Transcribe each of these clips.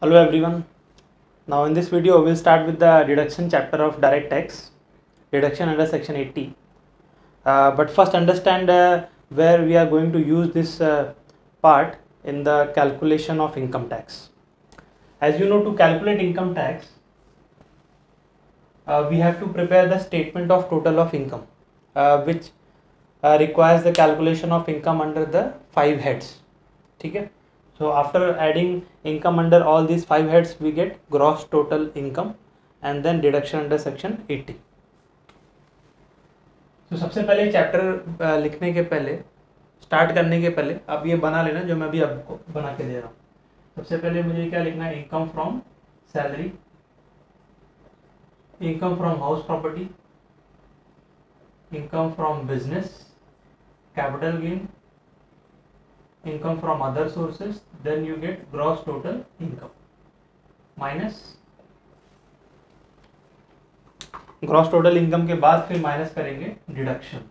Hello everyone. Now in this video we will start with the deduction chapter of direct tax, deduction under section 80. But first understand where we are going to use this part in the calculation of income tax. As you know, to calculate income tax, we have to prepare the statement of total of income, which requires the calculation of income under the 5 heads. Okay? So after adding income under all these 5 heads, we get gross total income and then deduction under section 80. तो सबसे पहले chapter लिखने के पहले, start करने के पहले आप ये बना लेना जो मैं भी आपको बना के दे रहा हूँ. सबसे पहले मुझे क्या लिखना है? Income from salary, income from house property, income from business, capital gain, income from other sources, then you get gross total income minus gross total income के बाद फिर माइनस करेंगे deduction.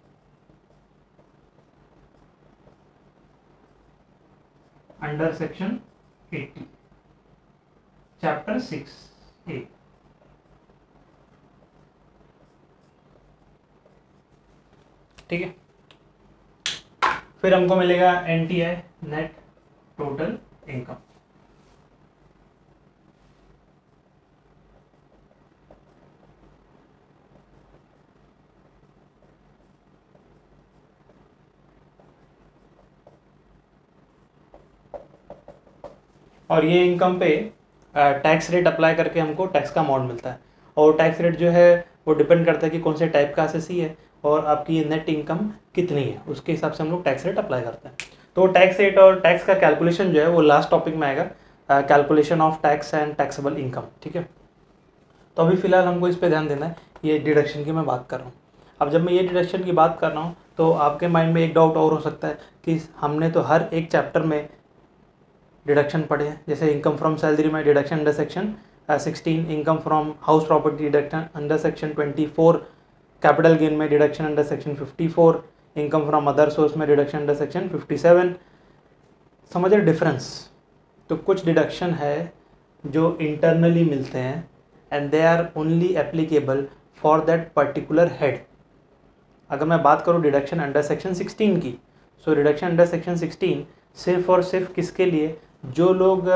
Under section 80 chapter 6A. ठीक है. फिर हमको मिलेगा NTI, net total income. और ये इनकम पे टैक्स रेट अप्लाई करके हमको टैक्स का अमाउंट मिलता है. और टैक्स रेट जो है वो डिपेंड करता है कि कौन से टाइप का एसएससी है और आपकी ये नेट इनकम कितनी है, उसके हिसाब से हम लोग टैक्स रेट अप्लाई करते हैं. तो टैक्स रेट और टैक्स का कैलकुलेशन जो है वो लास्ट टॉपिक में आएगा, calculation of tax and taxable income. ठीक है. तो अभी फ़िलहाल हमको इस पर ध्यान देना है. ये डिडक्शन की मैं बात कर रहा हूँ. अब जब मैं ये डिडक्शन की बात कर रहा हूँ तो आपके माइंड में एक डाउट और हो सकता है कि हमने तो हर एक चैप्टर में डिडक्शन पढ़े हैं. जैसे इनकम फ्रॉम सैलरी में deduction under section 16, income from house property deduction under section 24, capital gain में deduction under section 54, income from other source में डिडक्शन अंडर सेक्शन 57. समझ रहे डिफरेंस? तो कुछ डिडक्शन है जो इंटरनली मिलते हैं and they are only applicable for that particular head. अगर मैं बात करूँ डिडक्शन अंडर सेक्शन 16 की, सो डिडक्शन अंडर सेक्शन 16 सिर्फ और सिर्फ किसके लिए? जो लोग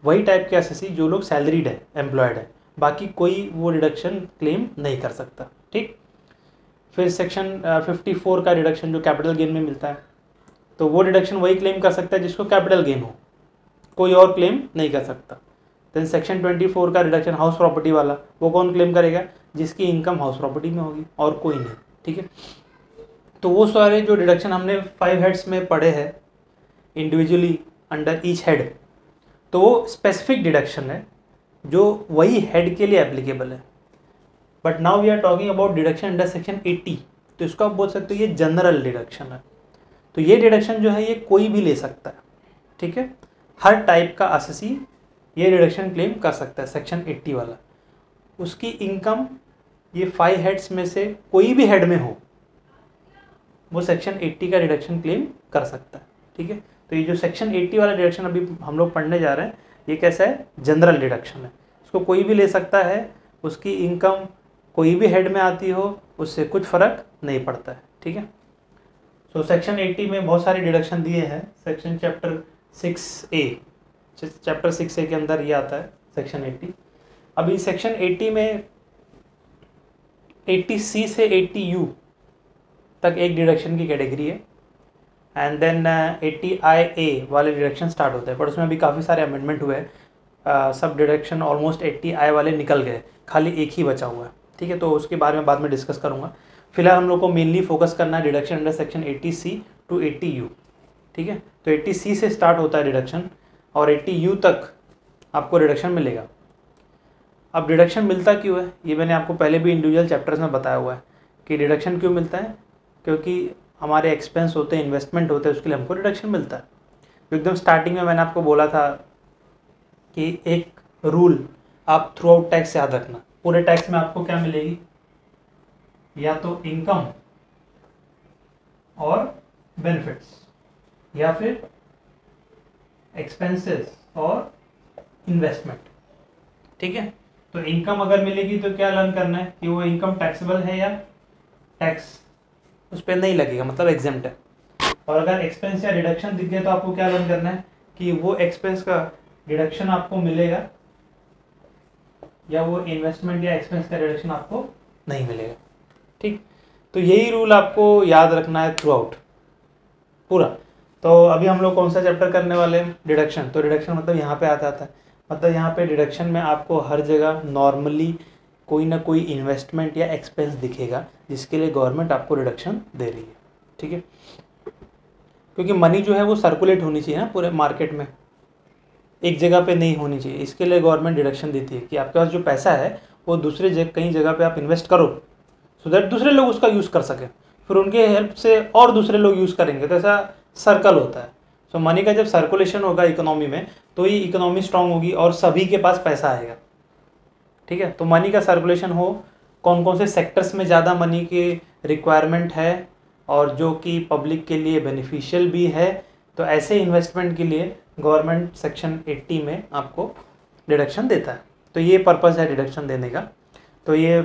वही टाइप के एसएससी जो लोग सैलरीड है, एम्प्लॉयड है, बाकी कोई वो डिडक्शन क्लेम नहीं कर सकता. ठीक. फिर सेक्शन 54 का डिडक्शन जो कैपिटल गेन में मिलता है, तो वो डिडक्शन वही क्लेम कर सकता है जिसको कैपिटल गेन हो, कोई और क्लेम नहीं कर सकता. देन सेक्शन 24 का डिडक्शन हाउस प्रॉपर्टी वाला, वो कौन क्लेम करेगा? जिसकी इनकम हाउस प्रॉपर्टी में होगी और कोई नहीं. ठीक है. तो वो सारे जो डिडक्शन हमने 5 हेड्स में पढ़े हैं इंडिविजुअली अंडर ईच हेड, तो वो स्पेसिफिक डिडक्शन है जो वही हेड के लिए एप्लीकेबल है. But now we are talking about deduction under section 80, तो इसको आप बोल सकते हो ये जनरल डिडक्शन है. तो ये डिडक्शन जो है ये कोई भी ले सकता है. ठीक है. हर टाइप का एसएससी ये डिडक्शन क्लेम कर सकता है. सेक्शन 80 वाला, उसकी इनकम ये 5 हेड्स में से कोई भी हेड में हो, वो सेक्शन 80 का डिडक्शन क्लेम कर सकता है. ठीक है. तो ये जो सेक्शन 80 वाला डिडक्शन अभी हम लोग पढ़ने जा रहे हैं, ये कैसा है? जनरल डिडक्शन है. इसको कोई भी ले सकता है, उसकी इनकम कोई भी हेड में आती हो, उससे कुछ फ़र्क नहीं पड़ता है. ठीक है. सो सेक्शन 80 में बहुत सारे डिडक्शन दिए हैं. Section chapter 6A, chapter 6A के अंदर ये आता है सेक्शन 80. अभी सेक्शन 80 में 80C से 80U तक एक डिडक्शन की कैटेगरी है एंड देन 80IA वाले डिडक्शन स्टार्ट होते हैं. पर उसमें अभी काफ़ी सारे अमेंडमेंट हुए हैं. सब डिडक्शन ऑलमोस्ट 80I वाले निकल गए, खाली एक ही बचा हुआ है. ठीक है. तो उसके बारे में बाद में डिस्कस करूँगा. फिलहाल हम लोग को मेनली फोकस करना है deduction under section 80C to 80U. ठीक है. तो 80C से स्टार्ट होता है डिडक्शन और 80U तक आपको डिडक्शन मिलेगा. अब डिडक्शन मिलता क्यों है, ये मैंने आपको पहले भी इंडिविजुअल चैप्टर्स में बताया हुआ है कि डिडक्शन क्यों मिलता है. क्योंकि हमारे एक्सपेंस होते हैं, इन्वेस्टमेंट होते हैं, उसके लिए हमको डिडक्शन मिलता है. तो एकदम स्टार्टिंग में मैंने आपको बोला था कि एक रूल आप थ्रू आउट टैक्स याद रखना. पूरे टैक्स में आपको क्या मिलेगी? या तो इनकम और बेनिफिट्स, या फिर एक्सपेंसेस और इन्वेस्टमेंट। ठीक है, तो इनकम अगर मिलेगी तो क्या लर्न करना है कि वो इनकम टैक्सेबल है या टैक्स उस पर नहीं लगेगा, मतलब एग्जेम्प्ट है। और अगर एक्सपेंस या डिडक्शन दिख गया तो आपको क्या लर्न करना है कि वो एक्सपेंस का डिडक्शन आपको मिलेगा या वो इन्वेस्टमेंट या एक्सपेंस का डिडक्शन आपको नहीं मिलेगा। ठीक, तो यही रूल आपको याद रखना है थ्रू आउट पूरा। तो अभी हम लोग कौन सा चैप्टर करने वाले हैं? डिडक्शन। तो डिडक्शन मतलब यहाँ पे आता है, मतलब यहाँ पे डिडक्शन में आपको हर जगह नॉर्मली कोई ना कोई इन्वेस्टमेंट या एक्सपेंस दिखेगा जिसके लिए गवर्नमेंट आपको डिडक्शन दे रही है। ठीक है, क्योंकि मनी जो है वो सर्कुलेट होनी चाहिए ना पूरे मार्केट में, एक जगह पे नहीं होनी चाहिए। इसके लिए गवर्नमेंट डिडक्शन देती है कि आपके पास जो पैसा है वो दूसरे कहीं जगह पे आप इन्वेस्ट करो, सो दैट दूसरे लोग उसका यूज़ कर सकें, फिर उनके हेल्प से और दूसरे लोग यूज़ करेंगे, तो ऐसा सर्कल होता है। सो मनी का जब सर्कुलेशन होगा इकोनॉमी में तो ही इकोनॉमी स्ट्रांग होगी और सभी के पास पैसा आएगा। ठीक है, तो मनी का सर्कुलेशन हो, कौन कौन से सेक्टर्स में ज़्यादा मनी की रिक्वायरमेंट है और जो कि पब्लिक के लिए बेनिफिशियल भी है, तो ऐसे इन्वेस्टमेंट के लिए गवर्नमेंट सेक्शन 80 में आपको डिडक्शन देता है। तो ये पर्पज़ है डिडक्शन देने का। तो ये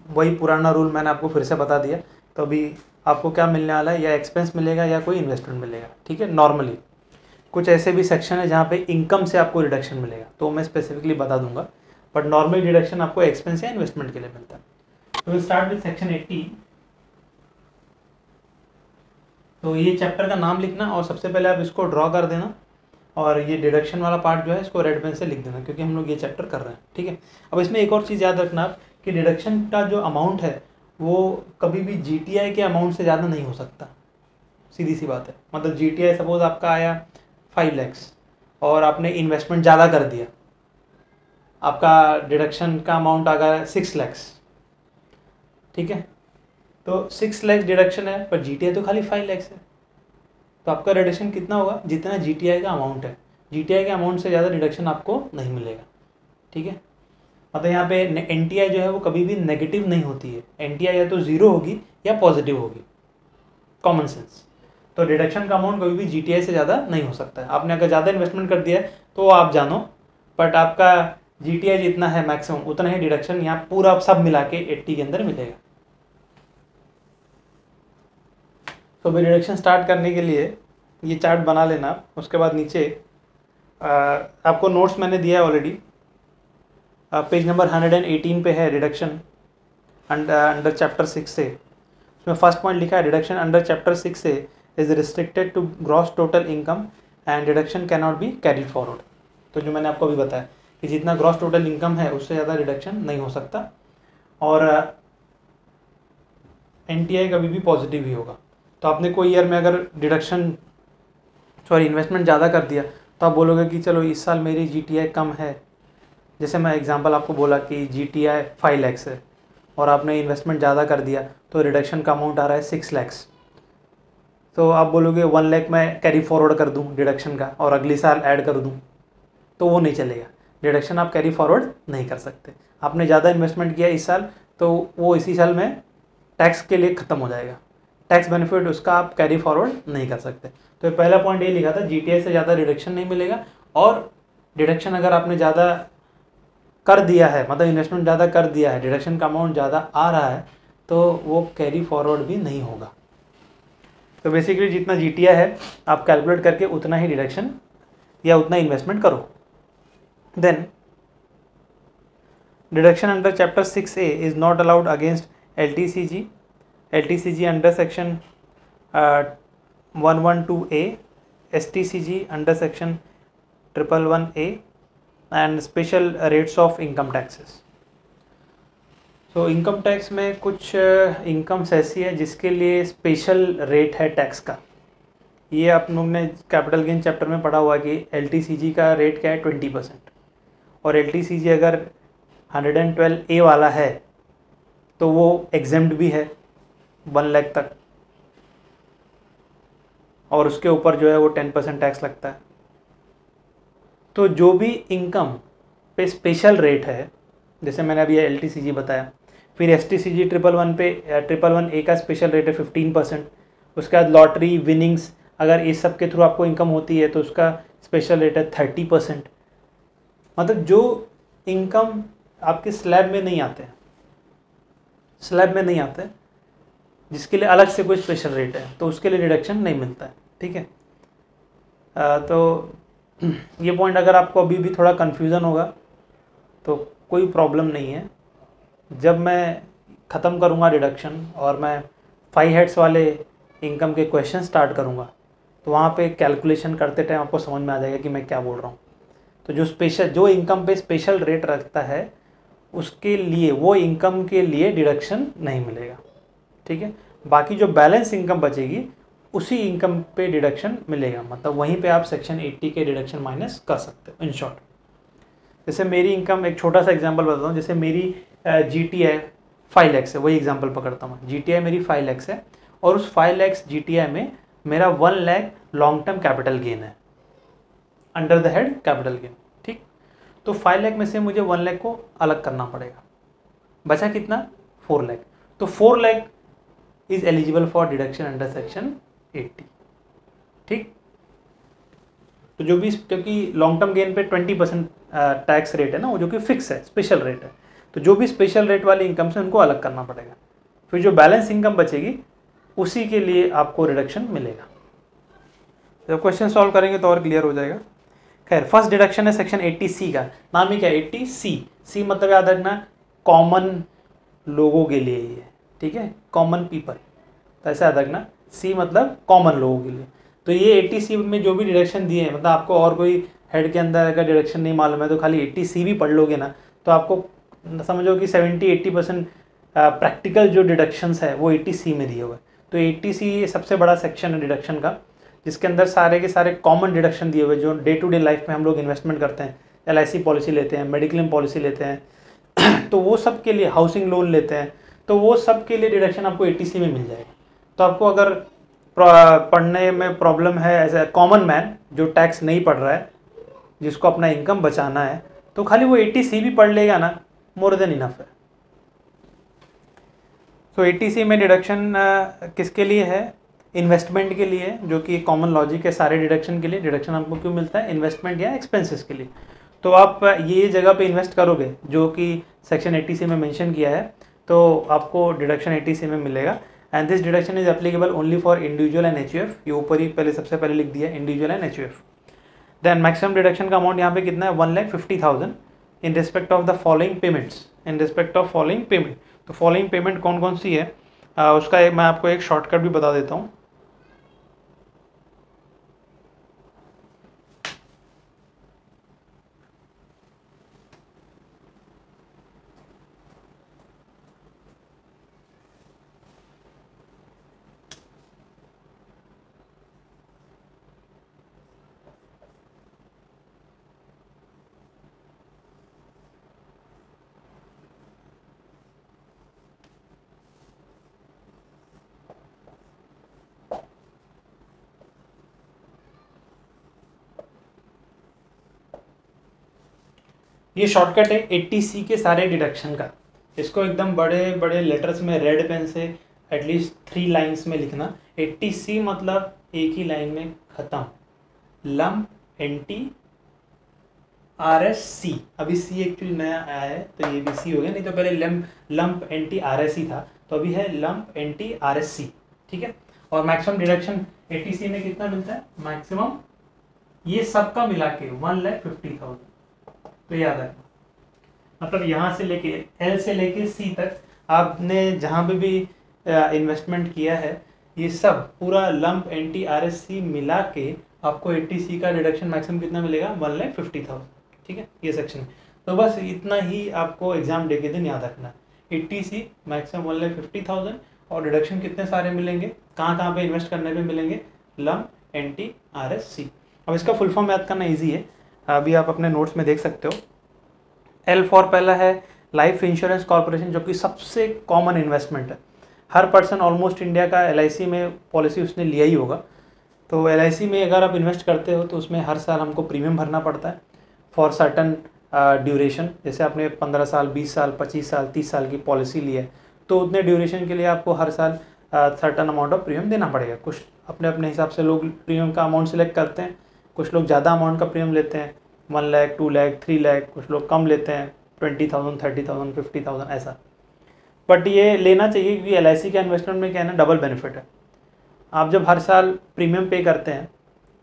वही पुराना रूल मैंने आपको फिर से बता दिया। तो अभी आपको क्या मिलने वाला है, या एक्सपेंस मिलेगा या कोई इन्वेस्टमेंट मिलेगा। ठीक है, नॉर्मली कुछ ऐसे भी सेक्शन है जहाँ पे इनकम से आपको डिडक्शन मिलेगा, तो मैं स्पेसिफिकली बता दूंगा, बट नॉर्मल डिडक्शन आपको एक्सपेंस या इन्वेस्टमेंट के लिए मिलता है। तो विल स्टार्ट विद सेक्शन 80। तो ये चैप्टर का नाम लिखना और सबसे पहले आप इसको ड्रॉ कर देना, और ये डिडक्शन वाला पार्ट जो है इसको रेड पेन से लिख देना, क्योंकि हम लोग ये चैप्टर कर रहे हैं। ठीक है, अब इसमें एक और चीज़ याद रखना आप कि डिडक्शन का जो अमाउंट है वो कभी भी जीटीआई के अमाउंट से ज़्यादा नहीं हो सकता। सीधी सी बात है, मतलब जीटीआई सपोज आपका आया 5 लाख और आपने इन्वेस्टमेंट ज़्यादा कर दिया, आपका डिडक्शन का अमाउंट आ गया 6 लाख। ठीक है, तो 6 लाख डिडक्शन है पर जीटीआई तो खाली 5 लाख है, तो आपका डिडक्शन कितना होगा? जितना जीटीआई का अमाउंट है। जीटीआई के अमाउंट से ज़्यादा डिडक्शन आपको नहीं मिलेगा। ठीक है, मतलब यहाँ पे एनटीआई जो है वो कभी भी नेगेटिव नहीं होती है, एनटीआई या तो ज़ीरो होगी या पॉजिटिव होगी, कॉमन सेंस। तो डिडक्शन का अमाउंट कभी भी जीटीआई से ज़्यादा नहीं हो सकता है। आपने अगर ज़्यादा इन्वेस्टमेंट कर दिया है तो आप जानो, बट आपका जीटीआई जितना है मैक्सिमम उतना ही डिडक्शन यहाँ पूरा सब मिला के 80 के अंदर मिलेगा। तो भी डिडक्शन स्टार्ट करने के लिए ये चार्ट बना लेना आप। उसके बाद नीचे आपको नोट्स मैंने दिया है ऑलरेडी, पेज नंबर 118 पे है डिडक्शन अंडर चैप्टर 6 से। उसमें फर्स्ट पॉइंट लिखा है डिडक्शन अंडर चैप्टर 6 से is restricted to gross total income and deduction can not be carried forward. तो जो मैंने आपको अभी बताया कि जितना ग्रॉस टोटल इनकम है उससे ज़्यादा डिडक्शन नहीं हो सकता, और एनटीआई कभी भी पॉजिटिव ही होगा। तो आपने कोई ईयर में अगर इन्वेस्टमेंट ज़्यादा कर दिया तो आप बोलोगे कि चलो इस साल मेरी जीटीआई कम है, जैसे मैं एग्जांपल आपको बोला कि जीटीआई 5 लाख है और आपने इन्वेस्टमेंट ज़्यादा कर दिया तो रिडक्शन का अमाउंट आ रहा है 6 लाख, तो आप बोलोगे 1 लाख मैं कैरी फॉरवर्ड कर दूं डिडक्शन का और अगले साल ऐड कर दूं, तो वो नहीं चलेगा। डिडक्शन आप कैरी फॉरवर्ड नहीं कर सकते। आपने ज़्यादा इन्वेस्टमेंट किया इस साल तो वो इसी साल में टैक्स के लिए ख़त्म हो जाएगा, टैक्स बेनिफिट उसका आप कैरी फॉरवर्ड नहीं कर सकते। तो पहला पॉइंट ये लिखा था जीटीआई से ज़्यादा डिडक्शन नहीं मिलेगा, और डिडक्शन अगर आपने ज़्यादा कर दिया है, मतलब इन्वेस्टमेंट ज़्यादा कर दिया है, डिडक्शन का अमाउंट ज़्यादा आ रहा है, तो वो कैरी फॉरवर्ड भी नहीं होगा। तो बेसिकली जितना जीटीआई है आप कैलकुलेट करके उतना ही डिडक्शन या उतना इन्वेस्टमेंट करो। Then deduction under chapter 6A is not allowed against LTCG under section 112A, STCG under section 111A and special rates of income taxes. तो इनकम टैक्स में कुछ इनकम्स ऐसी है जिसके लिए स्पेशल रेट है टैक्स का। ये आप लोग ने कैपिटल गेन चैप्टर में पढ़ा हुआ कि LTCG का रेट क्या है 20%, और LTCG अगर 112A वाला है तो वो एग्जेम्प्ट भी है 1 लाख तक, और उसके ऊपर जो है वो 10% टैक्स लगता है। तो जो भी इनकम पे स्पेशल रेट है, जैसे मैंने अभी LTCG बताया, फिर STCG 111 पे 111A का स्पेशल रेट है 15%, उसके बाद लॉटरी विनिंग्स अगर इस सब के थ्रू आपको इनकम होती है तो उसका स्पेशल रेट है 30%। मतलब जो इनकम आपके स्लैब में नहीं आते हैं, स्लैब में नहीं आते, जिसके लिए अलग से कोई स्पेशल रेट है, तो उसके लिए डिडक्शन नहीं मिलता है। ठीक है, तो ये पॉइंट अगर आपको अभी भी थोड़ा कन्फ्यूज़न होगा तो कोई प्रॉब्लम नहीं है। जब मैं ख़त्म करूँगा डिडक्शन और मैं 5 हेड्स वाले इनकम के क्वेश्चन स्टार्ट करूँगा, तो वहाँ पे कैलकुलेशन करते टाइम आपको समझ में आ जाएगा कि मैं क्या बोल रहा हूँ। तो जो इनकम पे स्पेशल रेट रखता है, उसके लिए, वो इनकम के लिए डिडक्शन नहीं मिलेगा। ठीक है, बाकी जो बैलेंस इनकम बचेगी उसी इनकम पे डिडक्शन मिलेगा, मतलब वहीं पे आप सेक्शन 80 के डिडक्शन माइनस कर सकते हो। इन शॉर्ट, जैसे मेरी इनकम, एक छोटा सा एग्जांपल बताता हूँ। जैसे मेरी GTI 5 lakhs है, वही एग्जांपल पकड़ता हूँ। GTI मेरी 5 lakhs है और उस 5 lakhs GTI में मेरा 1 lakh long term capital gain है, under the head capital gain. ठीक, तो 5 लाख में से मुझे 1 लाख को अलग करना पड़ेगा, बचा कितना, 4 लाख। तो 4 lakh is eligible for deduction under section 80। ठीक, तो जो भी, क्योंकि लॉन्ग टर्म गेन पे 20% टैक्स रेट है ना, वो जो कि फिक्स है, स्पेशल रेट है, तो जो भी स्पेशल रेट वाली इनकम से उनको अलग करना पड़ेगा। फिर जो बैलेंस इनकम बचेगी उसी के लिए आपको रिडक्शन मिलेगा। जब क्वेश्चन सॉल्व करेंगे तो और क्लियर हो जाएगा। खैर, फर्स्ट डिडक्शन है सेक्शन 80C का, नाम ही क्या है, 80C। सी मतलब याद रखना, कॉमन लोगों के लिए ही है। ठीक है, कॉमन पीपल, तो ऐसा याद रखना, सी मतलब कॉमन लोगों के लिए। तो ये 80C में जो भी डिडक्शन दिए हैं, मतलब आपको और कोई हेड के अंदर अगर डिडक्शन नहीं मालूम है तो खाली 80C भी पढ़ लोगे ना, तो आपको समझो कि 70-80% प्रैक्टिकल जो डिडक्शंस है वो 80C में दिए हुए। तो 80C सबसे बड़ा सेक्शन है डिडक्शन का, जिसके अंदर सारे के सारे कॉमन डिडक्शन दिए हुए जो डे टू डे लाइफ में हम लोग इन्वेस्टमेंट करते हैं, LIC पॉलिसी लेते हैं, मेडिक्लेम पॉलिसी लेते हैं तो वो सब के लिए, हाउसिंग लोन लेते हैं, तो वो सब के लिए डिडक्शन आपको 80C में मिल जाएगा। तो आपको अगर पढ़ने में प्रॉब्लम है एज ए कॉमन मैन जो टैक्स नहीं पढ़ रहा है, जिसको अपना इनकम बचाना है, तो खाली वो 80C भी पढ़ लेगा ना, मोर देन इनफ है। तो 80C में डिडक्शन किसके लिए है, इन्वेस्टमेंट के लिए, जो कि कॉमन लॉजिक है सारे डिडक्शन के लिए। डिडक्शन आपको क्यों मिलता है, इन्वेस्टमेंट या एक्सपेंसेस के लिए। तो आप ये जगह पे इन्वेस्ट करोगे जो कि सेक्शन 80C में मेंशन किया है, तो आपको डिडक्शन 80C में मिलेगा। And this deduction is applicable only for individual and HUF। ये ऊपर ही पहले सबसे पहले लिख दिया, individual and HUF। Then maximum deduction का अमाउंट यहाँ पे कितना है, 1,50,000 in respect of the following payments, in respect of following payment. तो फॉलोइंग पेमेंट कौन कौन सी है, उसका मैं आपको एक शॉर्टकट भी बता देता हूँ। ये शॉर्टकट है 80C के सारे डिडक्शन का। इसको एकदम बड़े बड़े लेटर्स में रेड पेन से एटलीस्ट 3 लाइन्स में लिखना। 80C मतलब एक ही लाइन में खत्म, लम्प NTRSC। अभी सी एक्चुअली नया आया है तो ये भी सी हो गया, नहीं तो पहले लम्प NTRSC था, तो अभी है लम्प NTRSC। ठीक है, और मैक्सिमम डिडक्शन 80C में कितना मिलता है, मैक्सिमम ये सबका मिला के 1,50,000। तो याद रखना, मतलब यहाँ से लेके L से लेके C तक आपने जहाँ पे भी इन्वेस्टमेंट किया है, ये सब पूरा लम्प NTRSC मिला के आपको 80C का डिडक्शन मैक्सिमम कितना मिलेगा, 1,50,000। ठीक है, ये सेक्शन है। तो बस इतना ही आपको एग्जाम डे के दिन याद रखना, 80C मैक्सिमम 1,50,000 और डिडक्शन कितने सारे मिलेंगे, कहाँ कहाँ पे इन्वेस्ट करने पे मिलेंगे, लम्प NTRSC। अब इसका फुल फॉर्म याद करना ईजी है, अभी आप अपने नोट्स में देख सकते हो। L फॉर पहला है लाइफ इंश्योरेंस कॉर्पोरेशन, जो कि सबसे कॉमन इन्वेस्टमेंट है। हर पर्सन ऑलमोस्ट इंडिया का LIC में पॉलिसी उसने लिया ही होगा। तो LIC में अगर आप इन्वेस्ट करते हो तो उसमें हर साल हमको प्रीमियम भरना पड़ता है फॉर सर्टन ड्यूरेशन। जैसे आपने 15 साल, 20 साल, 25 साल, 30 साल की पॉलिसी ली है, तो उतने ड्यूरेशन के लिए आपको हर साल सर्टन अमाउंट ऑफ प्रीमियम देना पड़ेगा। कुछ अपने अपने हिसाब से लोग प्रीमियम का अमाउंट सेलेक्ट करते हैं, कुछ लोग ज़्यादा अमाउंट का प्रीमियम लेते हैं, 1 लाख 2 लाख 3 लाख, कुछ लोग कम लेते हैं 20,000 30,000 50,000 ऐसा। बट ये लेना चाहिए क्योंकि LIC का इन्वेस्टमेंट में क्या है ना, डबल बेनिफिट है। आप जब हर साल प्रीमियम पे करते हैं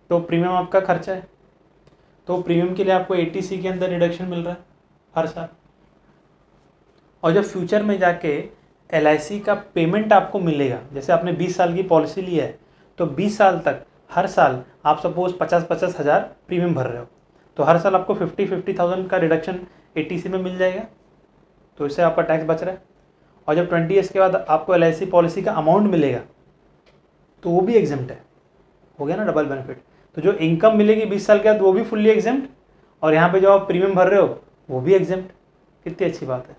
तो प्रीमियम आपका खर्चा है, तो प्रीमियम के लिए आपको ATC के अंदर रिडक्शन मिल रहा है हर साल। और जब फ्यूचर में जाके LIC का पेमेंट आपको मिलेगा, जैसे आपने 20 साल की पॉलिसी ली है तो 20 साल तक हर साल आप सपोज 50-50 हज़ार प्रीमियम भर रहे हो, तो हर साल आपको 50,000 का रिडक्शन ATC में मिल जाएगा, तो इससे आपका टैक्स बच रहा है। और जब 20 ईयर्स के बाद आपको LIC पॉलिसी का अमाउंट मिलेगा तो वो भी एग्जेम्प्ट है, हो गया ना डबल बेनिफिट। तो जो इनकम मिलेगी 20 साल के बाद वो भी फुल्ली एग्जेम्प्ट, और यहाँ पे जो आप प्रीमियम भर रहे हो वो भी एग्जेम्प्ट। कितनी अच्छी बात है।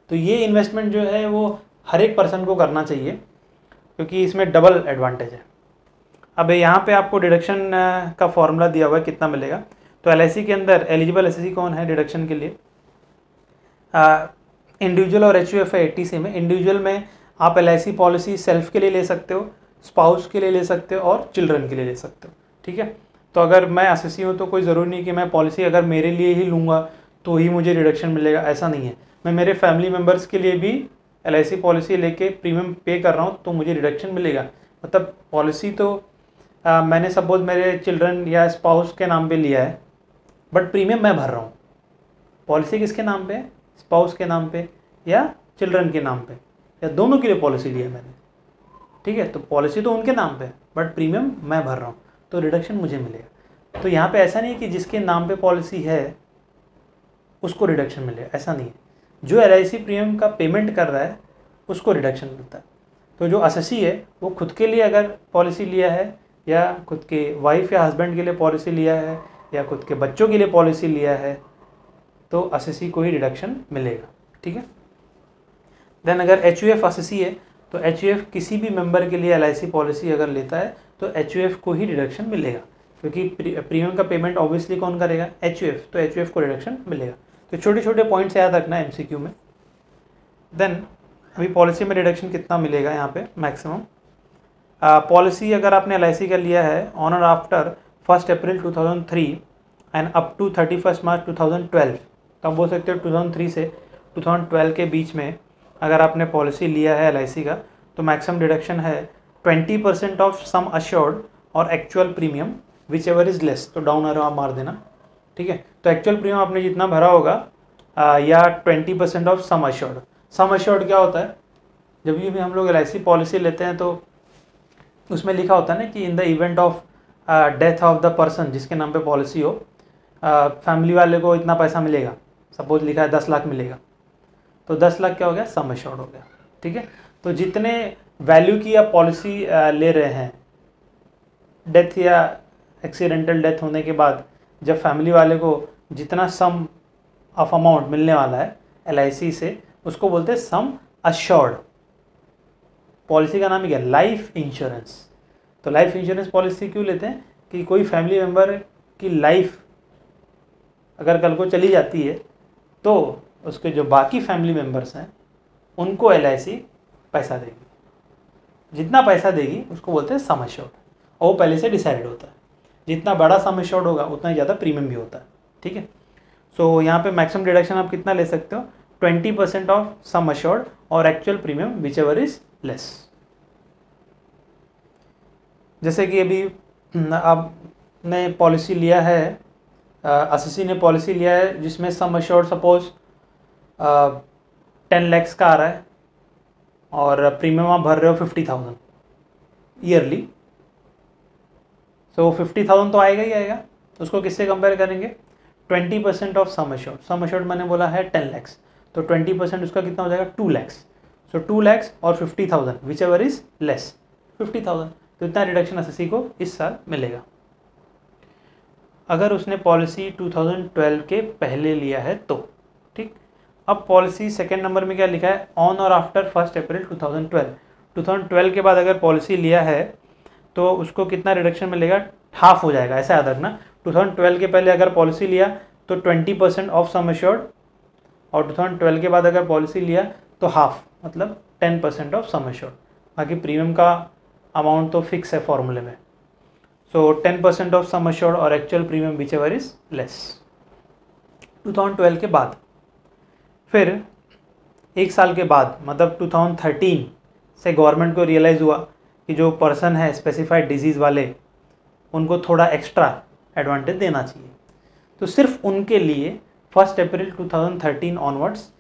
तो ये इन्वेस्टमेंट जो है वो हर एक पर्सन को करना चाहिए क्योंकि इसमें डबल एडवांटेज है। अब यहाँ पे आपको डिडक्शन का फॉर्मूला दिया हुआ है कितना मिलेगा। तो LIC के अंदर एलिजिबल SSC कौन है डिडक्शन के लिए, इंडिविजुअल और HUF है ATC में। इंडिविजुअल में आप LIC पॉलिसी सेल्फ के लिए ले सकते हो, स्पाउस के लिए ले सकते हो और चिल्ड्रन के लिए ले सकते हो, ठीक है। तो अगर मैं SSC हूँ तो कोई ज़रूरी नहीं कि मैं पॉलिसी अगर मेरे लिए ही लूँगा तो ही मुझे रिडक्शन मिलेगा, ऐसा नहीं है। मैं मेरे फैमिली मेम्बर्स के लिए भी LIC पॉलिसी लेके प्रीमियम पे कर रहा हूँ तो मुझे रिडक्शन मिलेगा। मतलब पॉलिसी तो मैंने सपोज मेरे चिल्ड्रन या स्पाउस के नाम पे लिया है, बट प्रीमियम मैं भर रहा हूँ। पॉलिसी किसके नाम पे है, स्पाउस के नाम पे या चिल्ड्रन के नाम पे, या दोनों के लिए पॉलिसी लिया है मैंने, ठीक है। तो पॉलिसी तो उनके नाम पे है बट प्रीमियम मैं भर रहा हूँ, तो रिडक्शन मुझे मिलेगा। तो यहाँ पे ऐसा नहीं है कि जिसके नाम पे पॉलिसी है उसको रिडक्शन मिलेगा, ऐसा नहीं है। जो LIC प्रीमियम का पेमेंट कर रहा है उसको रिडक्शन मिलता है। तो जो SSC है वो खुद के लिए अगर पॉलिसी लिया है या खुद के वाइफ या हस्बैंड के लिए पॉलिसी लिया है या खुद के बच्चों के लिए पॉलिसी लिया है तो SSC को ही रिडक्शन मिलेगा, ठीक है। देन अगर HUF SSC है तो HUF किसी भी मेंबर के लिए LIC पॉलिसी अगर लेता है तो HUF को ही रिडक्शन मिलेगा, क्योंकि प्रीमियम का पेमेंट ऑब्वियसली कौन करेगा, HUF, तो HUF को रिडक्शन मिलेगा। तो छोटे छोटे पॉइंट्स याद रखना है MCQ में। देन अभी पॉलिसी में रिडक्शन कितना मिलेगा यहाँ पे मैक्सिमम। पॉलिसी अगर आपने LIC का लिया है ऑन और after 1 April 2003 and up to 31 March 2012, तो आप बोल सकते हो 2003 से 2012 के बीच में अगर आपने पॉलिसी लिया है LIC का तो मैक्सिमम डिडक्शन है 20% ऑफ सम अश्योर्ड और actual premium which ever is less, तो डाउन एरो आप मार देना, ठीक है। तो एक्चुअल प्रीमियम आपने जितना भरा होगा या 20% of sum assured. Sum assured क्या होता है, जब भी हम लोग LIC पॉलिसी लेते हैं तो उसमें लिखा होता है ना कि in the event of death of the person जिसके नाम पे पॉलिसी हो, फैमिली वाले को इतना पैसा मिलेगा, सपोज लिखा है 10 लाख मिलेगा, तो 10 लाख क्या हो गया, सम अश्योर्ड हो गया, ठीक है। तो जितने वैल्यू की आप पॉलिसी ले रहे हैं, डेथ या एक्सीडेंटल डेथ होने के बाद जब फैमिली वाले को जितना सम ऑफ अमाउंट मिलने वाला है LIC से, उसको बोलते हैं सम अश्योर्ड। पॉलिसी का नाम ही क्या, लाइफ इंश्योरेंस। तो लाइफ इंश्योरेंस पॉलिसी क्यों लेते हैं कि कोई फैमिली मेम्बर की लाइफ अगर कल को चली जाती है तो उसके जो बाकी फैमिली मेम्बर्स हैं उनको LIC पैसा देगी, जितना पैसा देगी उसको बोलते हैं सम अश्योर्ड, और वो पहले से डिसाइडेड होता है। जितना बड़ा सम अश्योर्ड होगा उतना ही ज़्यादा प्रीमियम भी होता है, ठीक है। सो यहाँ पे मैक्सिमम डिडक्शन आप कितना ले सकते हो, 20% ऑफ सम अश्योर्ड और actual premium which ever is less. जैसे कि अभी आपने पॉलिसी लिया है, SSC ने पॉलिसी लिया है जिसमें सम अश्योर्ड सपोज 10 लाख का आ रहा है और प्रीमियम आप भर रहे हो 50,000 ईयरली, तो 50,000 तो आएगा ही आएगा। उसको किससे कंपेयर करेंगे, 20% of sum assured. Sum assured मैंने बोला है 10 लाख, तो 20% उसका कितना हो जाएगा, 2 लाख। सो 2 लाख और 50,000 विच एवर इज लेस 50,000, तो इतना रिडक्शन SSC को इस साल मिलेगा। अगर उसने पॉलिसी 2012 के पहले लिया है तो, ठीक। अब पॉलिसी सेकेंड नंबर में क्या लिखा है, ऑन और आफ्टर 1 अप्रैल 2012। 2012 के बाद अगर पॉलिसी लिया है तो उसको कितना रिडक्शन मिलेगा, हाफ हो जाएगा, ऐसा याद रखना। 2012 के पहले अगर पॉलिसी लिया तो 20% ऑफ सम अश्योर्ड, और 2012 के बाद अगर पॉलिसी लिया तो हाफ, मतलब 10% ऑफ सम अश्योर्ड। बाकी प्रीमियम का अमाउंट तो फिक्स है फॉर्मूले में। सो 10% ऑफ सम अश्योर्ड और actual premium which ever is less. 2012 के बाद। फिर 1 साल के बाद मतलब 2013 से गवर्नमेंट को रियलाइज़ हुआ कि जो पर्सन है स्पेसिफाइड डिजीज़ वाले, उनको थोड़ा एक्स्ट्रा एडवांटेज देना चाहिए। तो सिर्फ उनके लिए 1 अप्रैल 2013 ऑनवर्ड्स